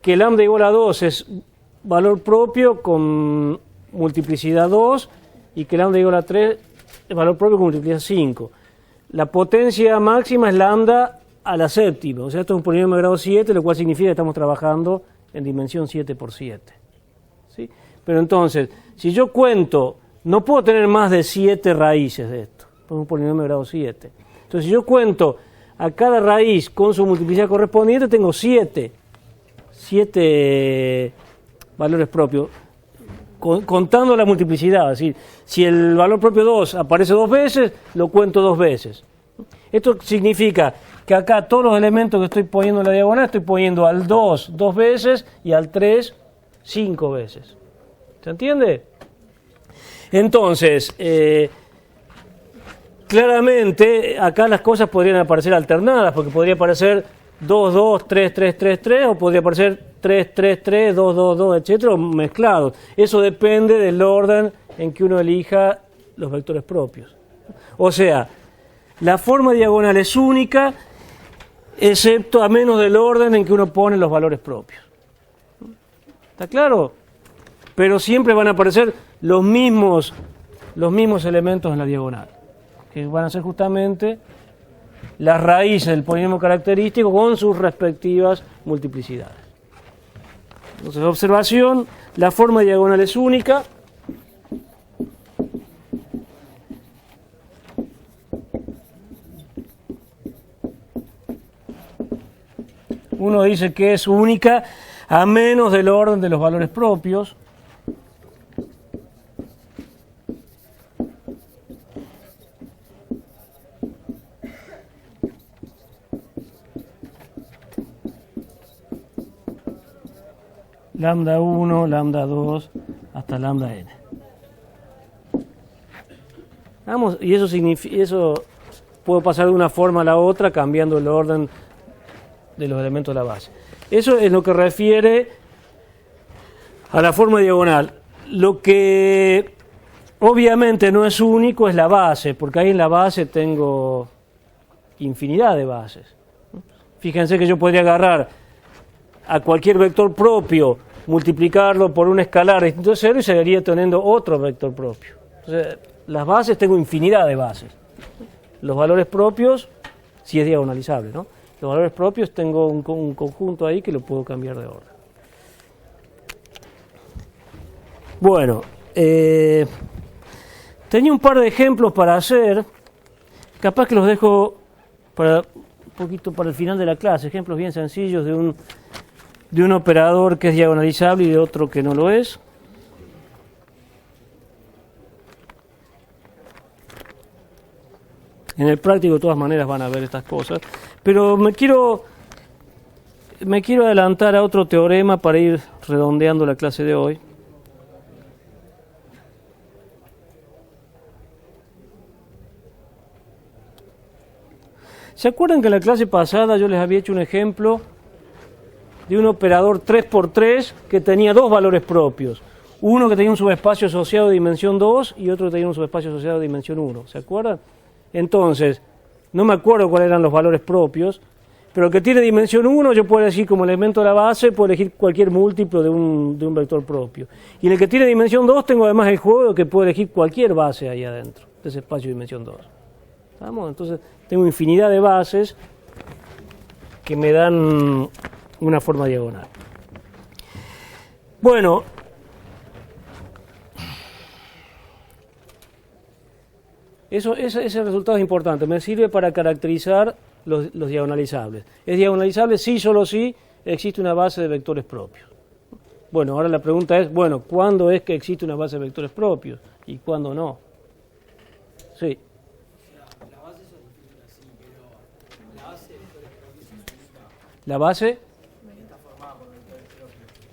que lambda igual a 2 es valor propio con multiplicidad 2 y que lambda igual a 3 es valor propio con multiplicidad 5. La potencia máxima es lambda a la séptima, o sea, esto es un polinomio de grado 7, lo cual significa que estamos trabajando en dimensión 7 por 7. ¿Sí? Pero entonces, si yo cuento, no puedo tener más de 7 raíces de esto, es un polinomio de grado 7. Entonces, si yo cuento a cada raíz con su multiplicidad correspondiente, tengo 7 valores propios, contando la multiplicidad. Es decir, si el valor propio 2 aparece 2 veces, lo cuento 2 veces. Esto significa que acá todos los elementos que estoy poniendo en la diagonal, estoy poniendo al 2 2 veces y al 3 5 veces. ¿Se entiende? Entonces, claramente acá las cosas podrían aparecer alternadas, porque podría aparecer 2, 2, 3, 3, 3, 3, o podría aparecer 3, 3, 3, 2, 2, 2, etcétera, o mezclados. Eso depende del orden en que uno elija los vectores propios. O sea, la forma diagonal es única, excepto a menos del orden en que uno pone los valores propios. ¿Está claro? Pero siempre van a aparecer los mismos elementos en la diagonal, que van a ser justamente las raíces del polinomio característico con sus respectivas multiplicidades. Entonces, observación, la forma diagonal es única. Uno dice que es única a menos del orden de los valores propios. Lambda 1, lambda 2, hasta lambda n. Vamos, y eso significa, eso puedo pasar de una forma a la otra cambiando el orden de los elementos de la base. Eso es lo que refiere a la forma diagonal. Lo que obviamente no es único es la base, porque ahí en la base tengo infinidad de bases. Fíjense que yo podría agarrar a cualquier vector propio, multiplicarlo por un escalar distinto de cero y seguiría teniendo otro vector propio. Entonces, las bases, tengo infinidad de bases. Los valores propios, si es diagonalizable, ¿no? Los valores propios tengo un conjunto ahí que lo puedo cambiar de orden. Bueno, tenía un par de ejemplos para hacer, capaz que los dejo para un poquito para el final de la clase, ejemplos bien sencillos de un operador que es diagonalizable y de otro que no lo es. En el práctico de todas maneras van a ver estas cosas, pero me quiero adelantar a otro teorema para ir redondeando la clase de hoy. ¿Se acuerdan que en la clase pasada yo les había hecho un ejemplo de un operador 3×3 que tenía dos valores propios? Uno que tenía un subespacio asociado de dimensión 2 y otro que tenía un subespacio asociado de dimensión 1. ¿Se acuerdan? Entonces, no me acuerdo cuáles eran los valores propios, pero el que tiene dimensión 1 yo puedo elegir como elemento de la base, puedo elegir cualquier múltiplo de un vector propio. Y en el que tiene dimensión 2 tengo además el juego que puedo elegir cualquier base ahí adentro, de ese espacio de dimensión 2. ¿Estamos? Entonces, tengo infinidad de bases que me dan una forma diagonal. Bueno, ese resultado es importante, me sirve para caracterizar los diagonalizables. ¿Es diagonalizable? Sí, solo sí existe una base de vectores propios. Bueno, ahora la pregunta es, bueno, ¿cuándo es que existe una base de vectores propios y cuándo no? Sí. ¿La base?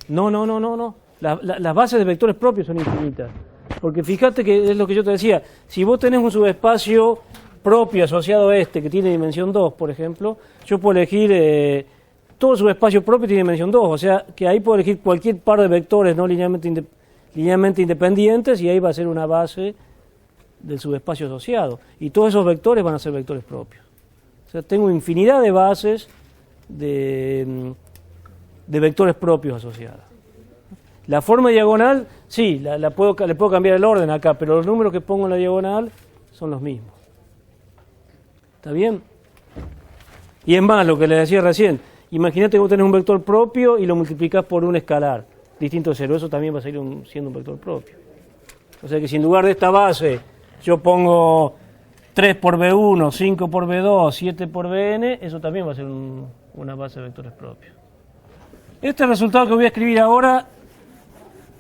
No. Las bases de vectores propios son infinitas. Porque fíjate que es lo que yo te decía. Si vos tenés un subespacio propio asociado a este, que tiene dimensión 2, por ejemplo, yo puedo elegir todo subespacio propio tiene dimensión 2. O sea, que ahí puedo elegir cualquier par de vectores no linealmente independientes y ahí va a ser una base del subespacio asociado. Y todos esos vectores van a ser vectores propios. O sea, tengo infinidad de bases de vectores propios asociados. La forma diagonal, sí, le puedo cambiar el orden acá, pero los números que pongo en la diagonal son los mismos. ¿Está bien? Y es más, lo que les decía recién, imagínate que vos tenés un vector propio y lo multiplicás por un escalar distinto de cero, eso también va a seguir siendo un vector propio. O sea que si en lugar de esta base yo pongo 3 por B1, 5 por B2, 7 por Bn, eso también va a ser una base de vectores propios. Este resultado que voy a escribir ahora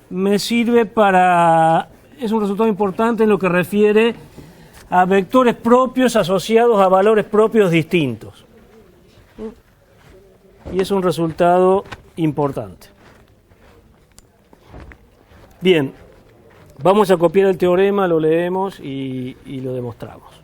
me sirve es un resultado importante en lo que refiere a vectores propios asociados a valores propios distintos. Y es un resultado importante. Bien, vamos a copiar el teorema, lo leemos y lo demostramos.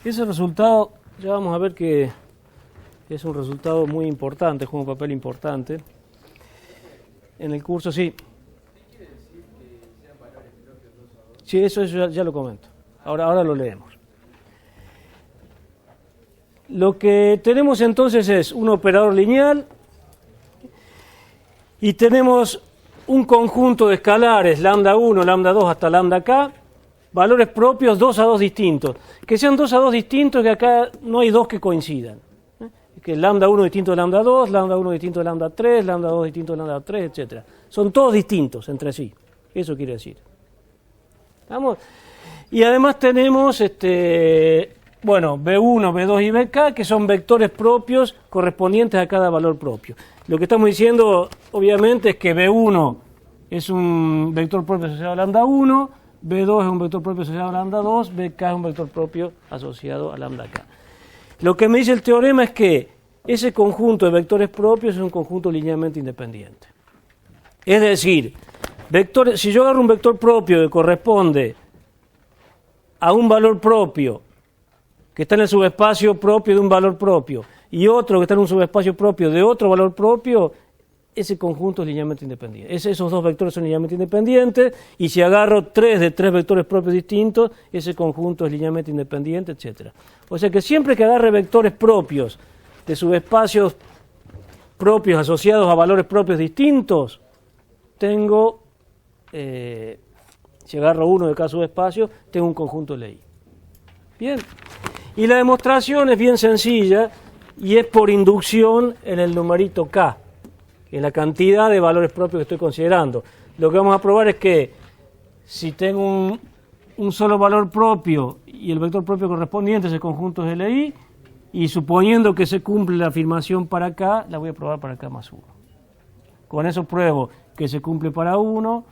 Ese resultado, ya vamos a ver que es un resultado muy importante, juega un papel importante. En el curso, sí. Sí, eso ya lo comento. Ahora lo leemos. Lo que tenemos entonces es un operador lineal y tenemos un conjunto de escalares, lambda 1, lambda 2 hasta lambda k, valores propios 2 a 2 distintos. Que sean 2 a 2 distintos, que acá no hay dos que coincidan. Que lambda 1 distinto de lambda 2, lambda 1 distinto de lambda 3, lambda 2 distinto de lambda 3, etc. Son todos distintos entre sí. Eso quiere decir. ¿Estamos? Y además tenemos B1, B2 y BK, que son vectores propios correspondientes a cada valor propio. Lo que estamos diciendo, obviamente, es que B1 es un vector propio asociado a lambda 1, B2 es un vector propio asociado a lambda 2, BK es un vector propio asociado a lambda k. Lo que me dice el teorema es que ese conjunto de vectores propios es un conjunto linealmente independiente. Es decir, si yo agarro un vector propio que corresponde a un valor propio que está en el subespacio propio de un valor propio y otro que está en un subespacio propio de otro valor propio, ese conjunto es linealmente independiente. Esos dos vectores son linealmente independientes y si agarro 3 de 3 vectores propios distintos, ese conjunto es linealmente independiente, etc. O sea que siempre que agarre vectores propios de subespacios propios asociados a valores propios distintos, tengo, si agarro uno de cada subespacio, tengo un conjunto Lie. Bien. Y la demostración es bien sencilla y es por inducción en el numerito K, en la cantidad de valores propios que estoy considerando. Lo que vamos a probar es que si tengo un solo valor propio y el vector propio correspondiente, ese conjunto es Lie, y suponiendo que se cumple la afirmación para K, la voy a probar para K más 1. Con eso pruebo que se cumple para 1,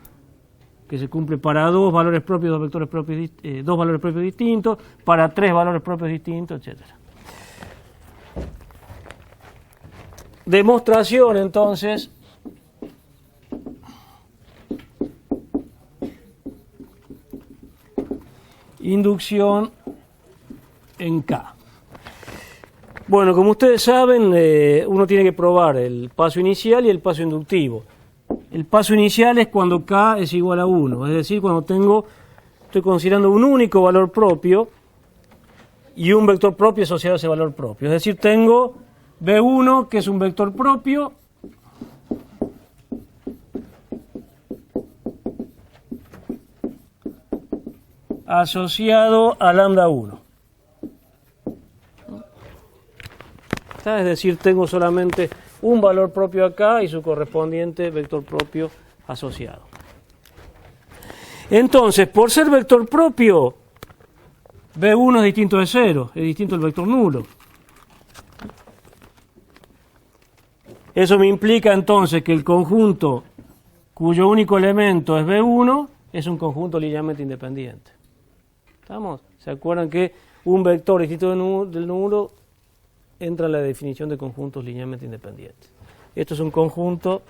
que se cumple para 2 valores propios, dos valores propios distintos, para 3 valores propios distintos, etc. Demostración, entonces, inducción en K. Bueno, como ustedes saben, uno tiene que probar el paso inicial y el paso inductivo. El paso inicial es cuando K es igual a 1, es decir, cuando estoy considerando un único valor propio y un vector propio asociado a ese valor propio. Es decir, tengo B1, que es un vector propio, asociado a lambda 1. Es decir, tengo solamente un valor propio acá y su correspondiente vector propio asociado. Entonces, por ser vector propio, B1 es distinto de 0, es distinto del vector nulo. Eso me implica entonces que el conjunto cuyo único elemento es B1 es un conjunto linealmente independiente. ¿Estamos? ¿Se acuerdan que un vector distinto del nulo entra en la definición de conjuntos linealmente independientes? Esto es un conjunto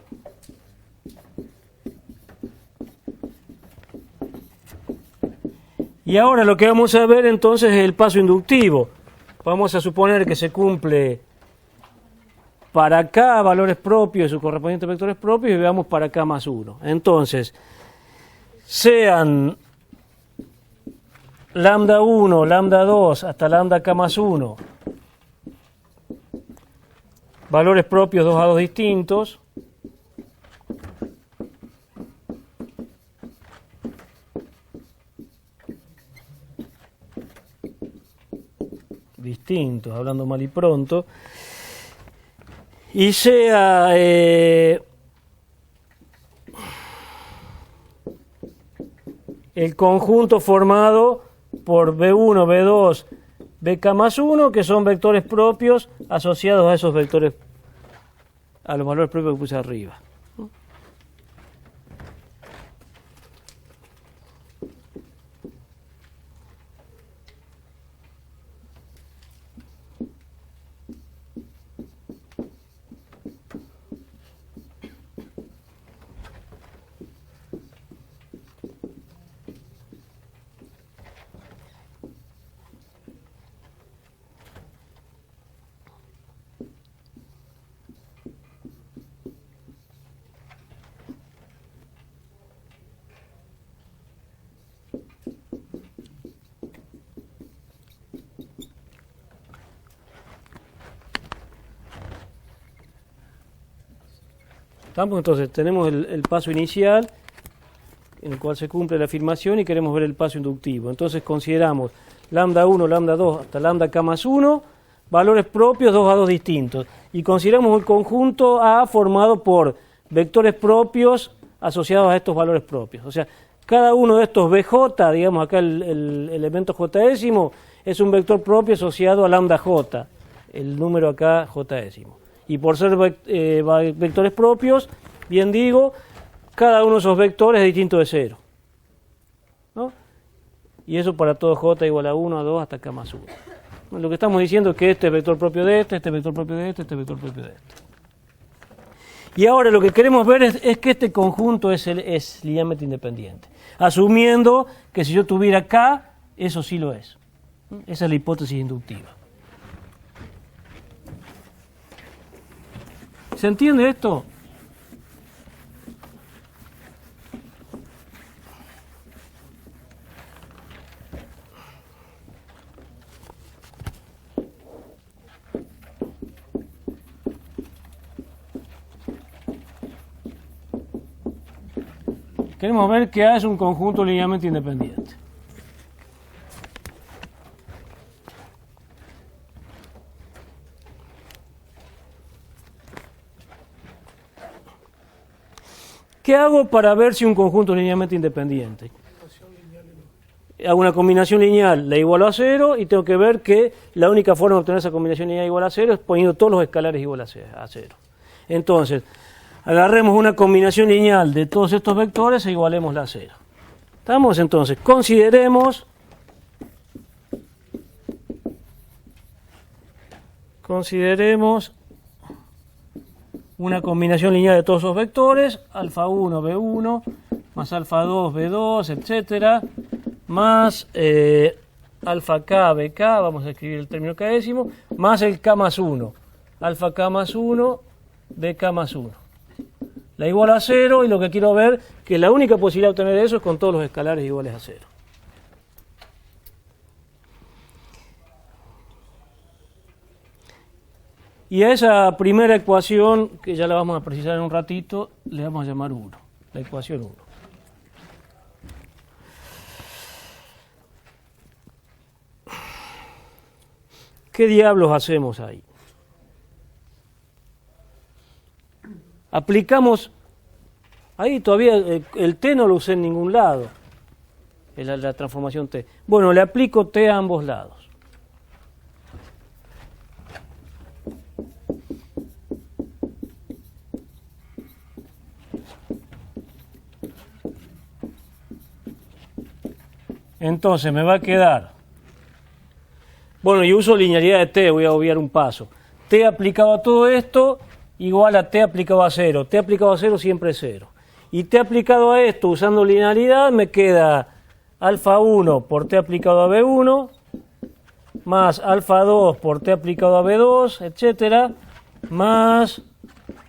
y ahora lo que vamos a ver entonces es el paso inductivo. Vamos a suponer que se cumple para K valores propios y sus correspondientes vectores propios y veamos para K más 1. Entonces, sean lambda 1, lambda 2 hasta lambda K más 1, valores propios 2 a 2 distintos, hablando mal y pronto, y sea el conjunto formado por B1, B2, BK más 1, que son vectores propios asociados a esos vectores, a los valores propios que puse arriba. ¿Estamos? Entonces tenemos el paso inicial en el cual se cumple la afirmación y queremos ver el paso inductivo. Entonces consideramos lambda 1, lambda 2 hasta lambda k más 1, valores propios 2 a 2 distintos. Y consideramos el conjunto A formado por vectores propios asociados a estos valores propios. O sea, cada uno de estos BJ, digamos acá el elemento J décimo, es un vector propio asociado a lambda J, el número acá J décimo. Y por ser vectores propios, bien digo, cada uno de esos vectores es distinto de 0. ¿No? Y eso para todo J igual a 1, a 2, hasta K más 1. Lo que estamos diciendo es que este es vector propio de este vector propio de este vector propio de este. Y ahora lo que queremos ver es que este conjunto es linealmente independiente. Asumiendo que si yo tuviera K, eso sí lo es. Esa es la hipótesis inductiva. ¿Se entiende esto? Queremos ver que A es un conjunto linealmente independiente. ¿Qué hago para ver si un conjunto es linealmente independiente? Hago una combinación lineal, la igualo a 0 y tengo que ver que la única forma de obtener esa combinación lineal igual a 0 es poniendo todos los escalares igual a 0. Entonces, agarremos una combinación lineal de todos estos vectores e igualémosla a 0. ¿Estamos? Entonces, consideremos una combinación lineal de todos esos vectores, alfa 1, b1, más alfa 2, b2, etcétera, más alfa k, bk, vamos a escribir el término k décimo, más el k más 1, alfa k más 1, bk más 1. La igual a 0 y lo que quiero ver que la única posibilidad de obtener eso es con todos los escalares iguales a 0. Y a esa primera ecuación, que ya la vamos a precisar en un ratito, le vamos a llamar 1, la ecuación 1. ¿Qué diablos hacemos ahí? Aplicamos, ahí todavía el t no lo usé en ningún lado, la transformación t. Bueno, le aplico t a ambos lados. Entonces me va a quedar, bueno, yo uso linealidad de t, voy a obviar un paso. T aplicado a todo esto igual a t aplicado a 0. T aplicado a 0 siempre es 0. Y t aplicado a esto usando linealidad me queda alfa 1 por t aplicado a b1 más alfa 2 por t aplicado a b2, etcétera, más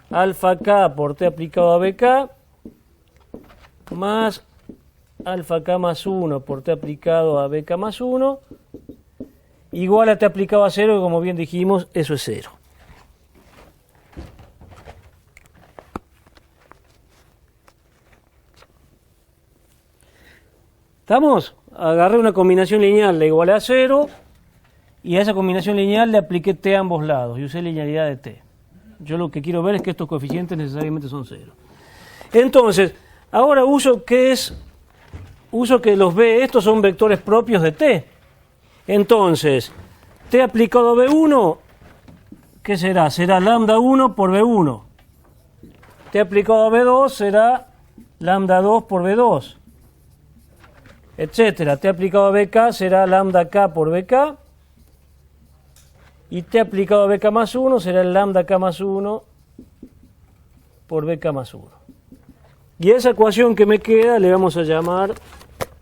alfa k por t aplicado a bk más alfa k más 1 por t aplicado a bk más 1 igual a t aplicado a 0, que como bien dijimos, eso es 0. ¿Estamos? Agarré una combinación lineal, la igualé a 0, y a esa combinación lineal le apliqué t a ambos lados, y usé linealidad de t. Yo lo que quiero ver es que estos coeficientes necesariamente son 0. Entonces, ahora uso que los b, estos son vectores propios de t. Entonces, t aplicado a b1, ¿qué será? Será lambda 1 por b1. T aplicado a b2 será lambda 2 por b2. Etcétera. T aplicado a bk será lambda k por bk. Y t aplicado a bk más 1 será el lambda k más 1 por bk más 1. Y esa ecuación que me queda le vamos a llamar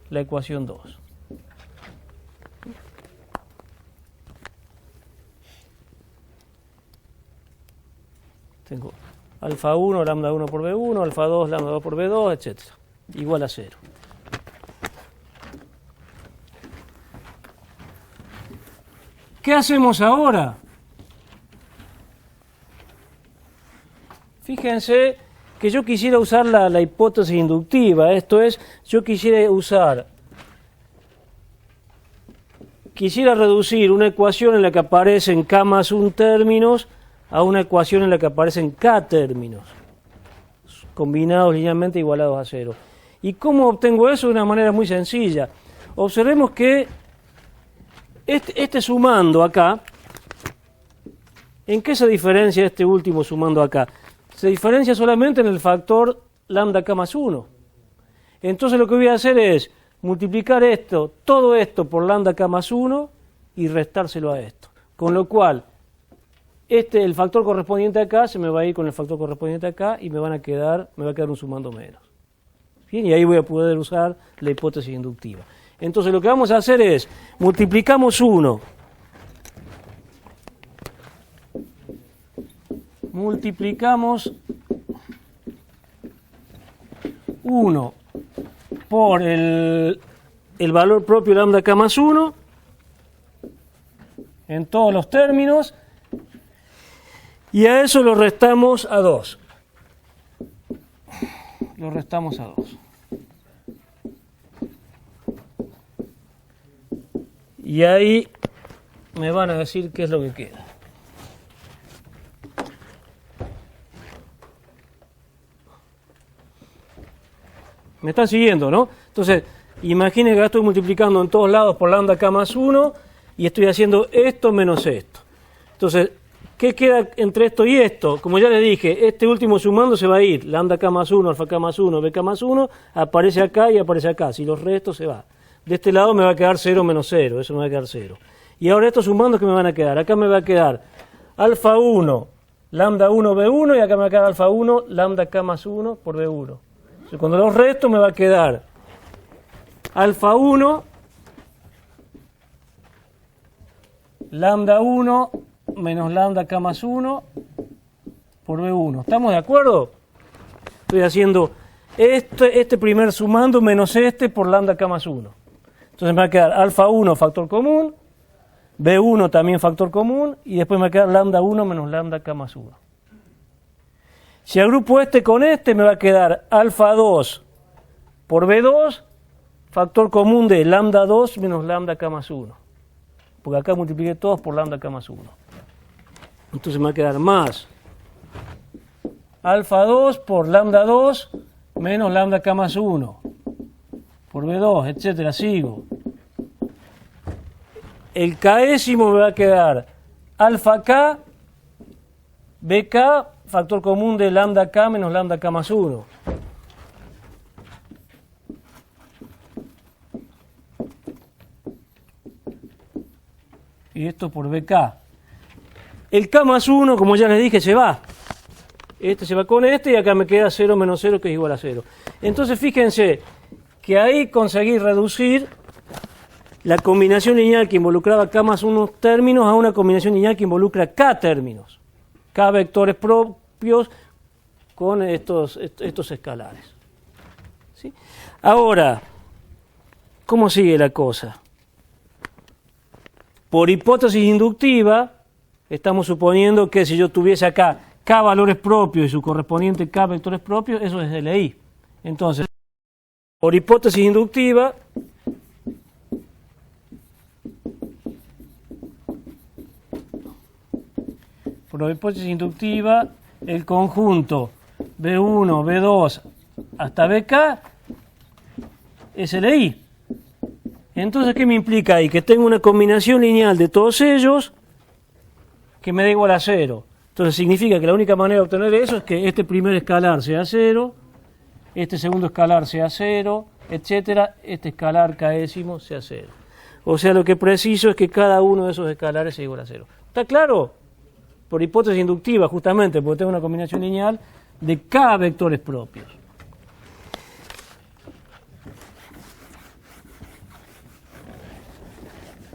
la ecuación 2. Tengo alfa 1, lambda 1 por b1, alfa 2, lambda 2 por b2, etc. Igual a 0. ¿Qué hacemos ahora? Fíjense que yo quisiera usar la hipótesis inductiva, esto es, yo quisiera reducir una ecuación en la que aparecen k más 1 términos a una ecuación en la que aparecen k términos, combinados linealmente igualados a 0. ¿Y cómo obtengo eso? De una manera muy sencilla. Observemos que este sumando acá, ¿en qué se diferencia este último sumando acá? Se diferencia solamente en el factor lambda k más 1. Entonces lo que voy a hacer es multiplicar todo esto por lambda k más 1 y restárselo a esto. Con lo cual, el factor correspondiente acá se me va a ir con el factor correspondiente acá y me va a quedar un sumando menos. Bien, y ahí voy a poder usar la hipótesis inductiva. Entonces lo que vamos a hacer es, multiplicamos 1. Multiplicamos 1 por el valor propio lambda k más 1 en todos los términos y a eso lo restamos a 2. Lo restamos a 2. Y ahí me van a decir qué es lo que queda. ¿Me están siguiendo, no? Entonces, imaginen que acá estoy multiplicando en todos lados por lambda k más 1 y estoy haciendo esto menos esto. Entonces, ¿qué queda entre esto y esto? Como ya les dije, este último sumando se va a ir. Lambda k más 1, alfa k más 1, bk más 1, aparece acá y aparece acá. Si los restos se va. De este lado me va a quedar 0 menos 0, eso me va a quedar 0. Y ahora estos sumandos que me van a quedar. Acá me va a quedar alfa 1, lambda 1, b1 y acá me va a quedar alfa 1, lambda k más 1 por b1. Entonces, cuando los restos me va a quedar alfa 1, lambda 1 menos lambda k más 1 por b1. ¿Estamos de acuerdo? Estoy haciendo este primer sumando menos este por lambda k más 1. Entonces me va a quedar alfa 1 factor común, b1 también factor común y después me va a quedar lambda 1 menos lambda k más 1. Si agrupo este con este, me va a quedar alfa 2 por b2, factor común de lambda 2 menos lambda k más 1. Porque acá multipliqué todos por lambda k más 1. Entonces me va a quedar más alfa 2 por lambda 2 menos lambda k más 1 por b2, etcétera, sigo. El késimo me va a quedar alfa k, bk, factor común de lambda k menos lambda k más 1. Y esto por bk. El k más 1, como ya les dije, se va. Este se va con este y acá me queda 0 menos 0, que es igual a 0. Entonces fíjense que ahí conseguí reducir la combinación lineal que involucraba k más 1 términos a una combinación lineal que involucra k términos. K vectores propios con estos escalares. ¿Sí? Ahora, ¿cómo sigue la cosa? Por hipótesis inductiva, estamos suponiendo que si yo tuviese acá k valores propios y su correspondiente k vectores propios, eso es LI. Entonces, por hipótesis inductiva, el conjunto B1, B2 hasta BK es LI. Entonces, ¿qué me implica ahí? Que tengo una combinación lineal de todos ellos que me da igual a 0. Entonces significa que la única manera de obtener eso es que este primer escalar sea 0, este segundo escalar sea 0, etcétera, este escalar késimo sea 0. O sea, lo que preciso es que cada uno de esos escalares sea igual a 0. ¿Está claro? Por hipótesis inductiva, justamente, porque tengo una combinación lineal de k vectores propios.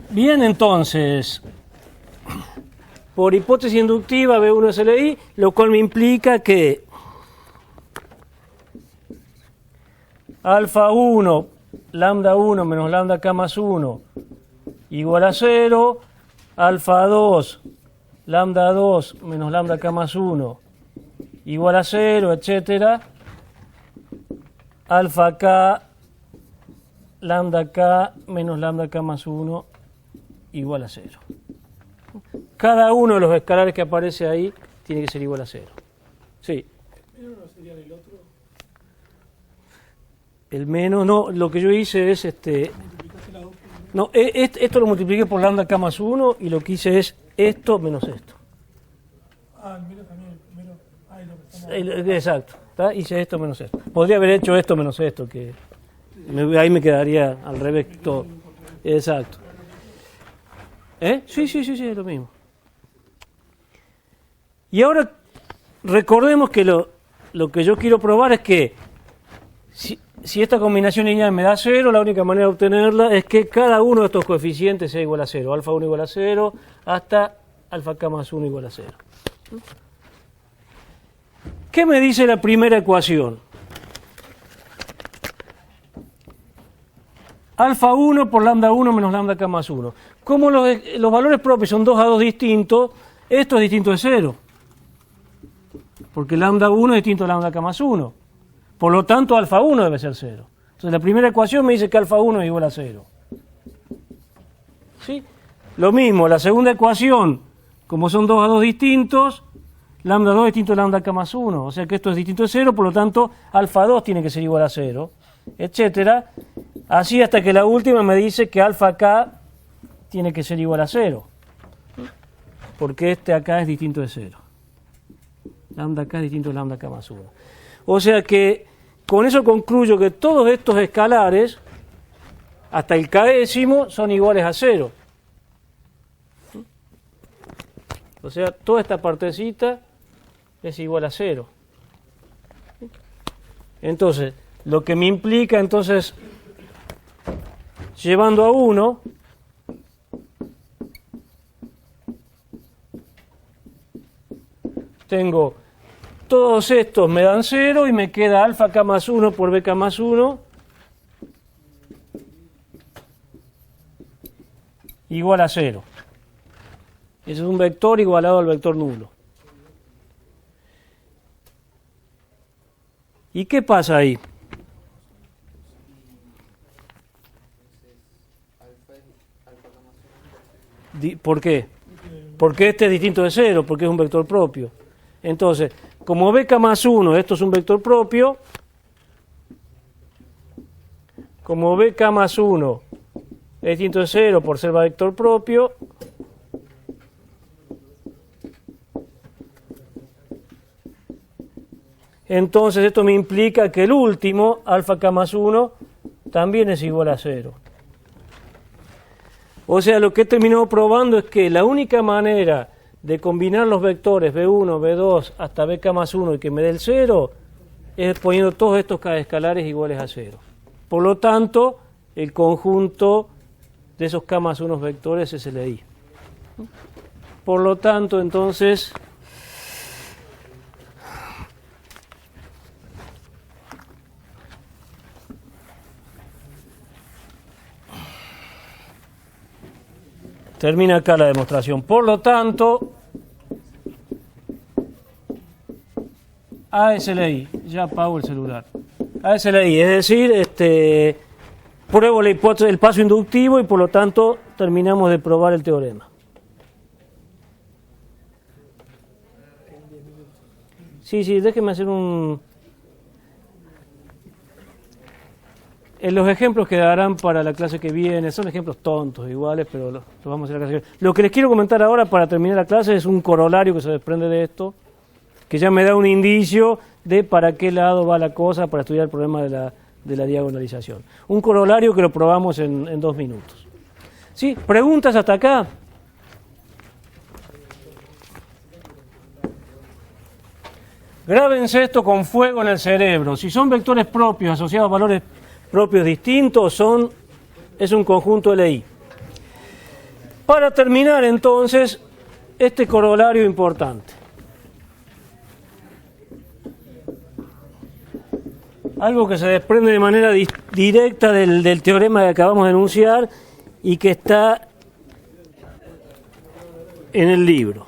Bien, entonces, por hipótesis inductiva B1 es LI, lo cual me implica que alfa 1, lambda 1 menos lambda k más 1 igual a 0, alfa 2, lambda 2 menos lambda k más 1 igual a 0, etcétera, alfa k, lambda k menos lambda k más 1 igual a 0. Cada uno de los escalares que aparece ahí tiene que ser igual a 0. Sí. ¿El menos no sería el otro? El menos, no, lo que yo hice es ¿Multiplicaste las dos por el no, esto lo multipliqué por lambda k más 1 y lo que hice es esto menos esto. Ah, el menos también, el primero. Ah, y lo que estamos... Exacto, ¿tá? Hice esto menos esto. Podría haber hecho esto menos esto, que ahí me quedaría al revés todo. Exacto. Sí, es lo mismo. Y ahora recordemos que lo que yo quiero probar es que si esta combinación lineal me da 0, la única manera de obtenerla es que cada uno de estos coeficientes sea igual a 0. Alfa 1 igual a 0 hasta alfa k más 1 igual a 0. ¿Qué me dice la primera ecuación? Alfa 1 por lambda 1 menos lambda k más 1. Como los valores propios son 2 a 2 distintos, esto es distinto de 0. Porque lambda 1 es distinto a lambda k más 1. Por lo tanto, alfa 1 debe ser 0. Entonces, la primera ecuación me dice que alfa 1 es igual a 0. ¿Sí? Lo mismo, la segunda ecuación, como son 2 a 2 distintos, lambda 2 es distinto a lambda k más 1. O sea que esto es distinto de 0, por lo tanto, alfa 2 tiene que ser igual a 0, etcétera. Así hasta que la última me dice que alfa k tiene que ser igual a 0. Porque este acá es distinto de 0. Lambda k es distinto a lambda k más 1. O sea que con eso concluyo que todos estos escalares, hasta el késimo, son iguales a 0. O sea, toda esta partecita es igual a 0. Entonces, lo que me implica, entonces, llevando a 1, tengo todos estos me dan 0 y me queda alfa k más 1 por bk más 1 igual a 0. Ese es un vector igualado al vector nulo. ¿Y qué pasa ahí? ¿Por qué? Porque este es distinto de 0, porque es un vector propio. Entonces, como bk más 1, esto es un vector propio, como bk más 1 es distinto de 0 por ser vector propio, entonces esto me implica que el último, alfa k más 1, también es igual a 0. O sea, lo que he terminado probando es que la única manera de combinar los vectores B1, B2 hasta bk más 1 y que me dé el 0 es poniendo todos estos escalares iguales a 0. Por lo tanto, el conjunto de esos k más 1 vectores es el de I. Por lo tanto, entonces, termina acá la demostración. Por lo tanto, A es el I. Ya apago el celular. A es el I. Es decir, pruebo la hipótesis, el paso inductivo y por lo tanto terminamos de probar el teorema. Sí, déjeme hacer un... los ejemplos que darán para la clase que viene son ejemplos tontos iguales, pero los vamos a hacer la clase que viene. Lo que les quiero comentar ahora para terminar la clase es un corolario que se desprende de esto, que ya me da un indicio de para qué lado va la cosa para estudiar el problema de la diagonalización. Un corolario que lo probamos en 2 minutos. ¿Sí? ¿Preguntas hasta acá? Grábense esto con fuego en el cerebro. Si son vectores propios asociados a valores propios distintos, es un conjunto LI. Para terminar, entonces, este corolario importante. Algo que se desprende de manera directa del teorema que acabamos de enunciar y que está en el libro.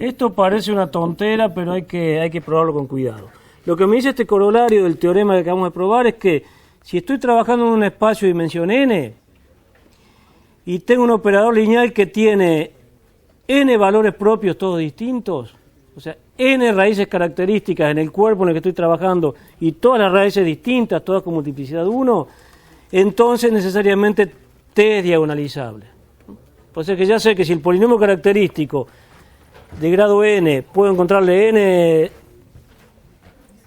Esto parece una tontera, pero hay que probarlo con cuidado. Lo que me dice este corolario del teorema que acabamos de probar es que si estoy trabajando en un espacio de dimensión n y tengo un operador lineal que tiene n valores propios todos distintos, o sea, n raíces características en el cuerpo en el que estoy trabajando y todas las raíces distintas, todas con multiplicidad 1, entonces necesariamente t es diagonalizable. O sea que ya sé que si el polinomio característico de grado n puedo encontrarle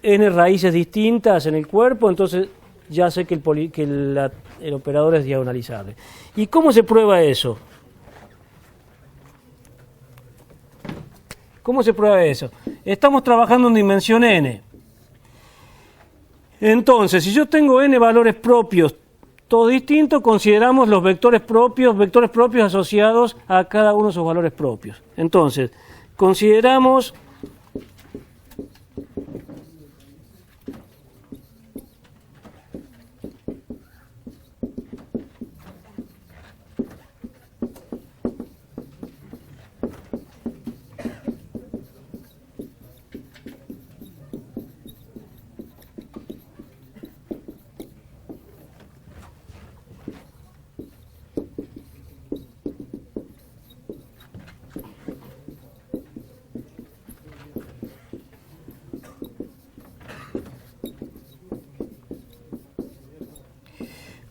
n raíces distintas en el cuerpo, entonces ya sé que el operador es diagonalizable. ¿Y cómo se prueba eso? ¿Cómo se prueba eso? Estamos trabajando en dimensión n. Entonces, si yo tengo n valores propios, todos distintos, consideramos los vectores propios asociados a cada uno de esos valores propios. Entonces, consideramos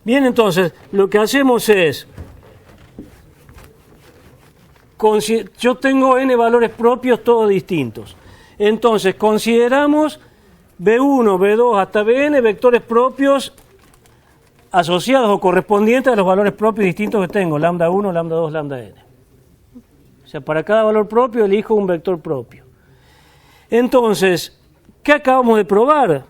bien, entonces, lo que hacemos es, yo tengo n valores propios todos distintos. Entonces, consideramos B1, B2 hasta Bn vectores propios asociados o correspondientes a los valores propios distintos que tengo, lambda 1, lambda 2, lambda n. O sea, para cada valor propio elijo un vector propio. Entonces, ¿qué acabamos de probar?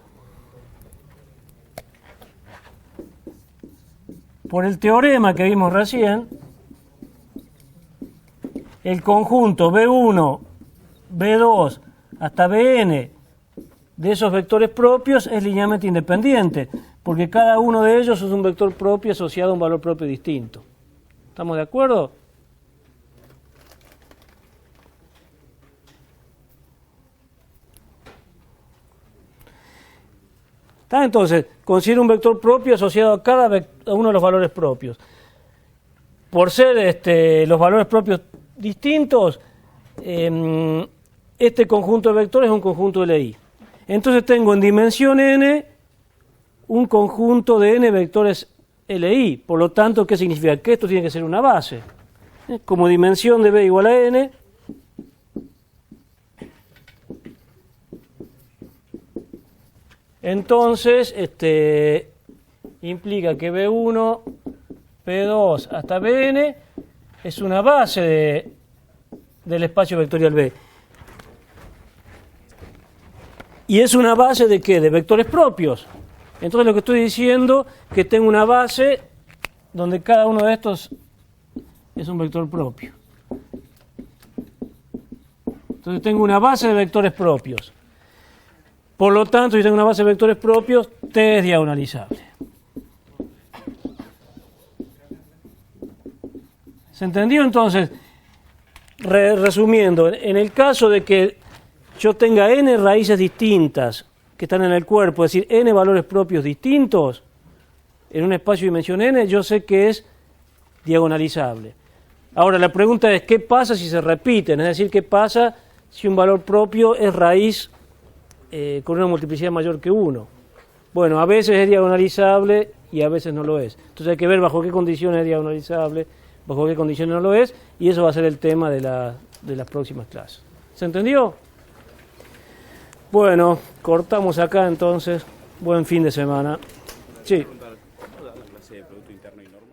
Por el teorema que vimos recién, el conjunto B1, B2 hasta Bn de esos vectores propios es linealmente independiente, porque cada uno de ellos es un vector propio asociado a un valor propio distinto. ¿Estamos de acuerdo? Entonces, considero un vector propio asociado a cada uno de los valores propios. Por ser los valores propios distintos, este conjunto de vectores es un conjunto LI. Entonces tengo en dimensión n un conjunto de n vectores LI. Por lo tanto, ¿qué significa? Que esto tiene que ser una base. Como dimensión de B igual a n, entonces, implica que B1, P2 hasta Bn es una base del espacio vectorial B. ¿Y es una base de qué? De vectores propios. Entonces lo que estoy diciendo es que tengo una base donde cada uno de estos es un vector propio. Entonces tengo una base de vectores propios. Por lo tanto, si tengo una base de vectores propios, T es diagonalizable. ¿Se entendió? Entonces, resumiendo, en el caso de que yo tenga n raíces distintas que están en el cuerpo, es decir, n valores propios distintos, en un espacio de dimensión n, yo sé que es diagonalizable. Ahora, la pregunta es, ¿qué pasa si se repiten? Es decir, ¿qué pasa si un valor propio es raíz con una multiplicidad mayor que 1? Bueno, a veces es diagonalizable y a veces no lo es. Entonces hay que ver bajo qué condiciones es diagonalizable, bajo qué condiciones no lo es, y eso va a ser el tema de las próximas clases. ¿Se entendió? Bueno, cortamos acá entonces. Buen fin de semana. Sí. ¿Cuándo da la clase de Producto Interno y Norma?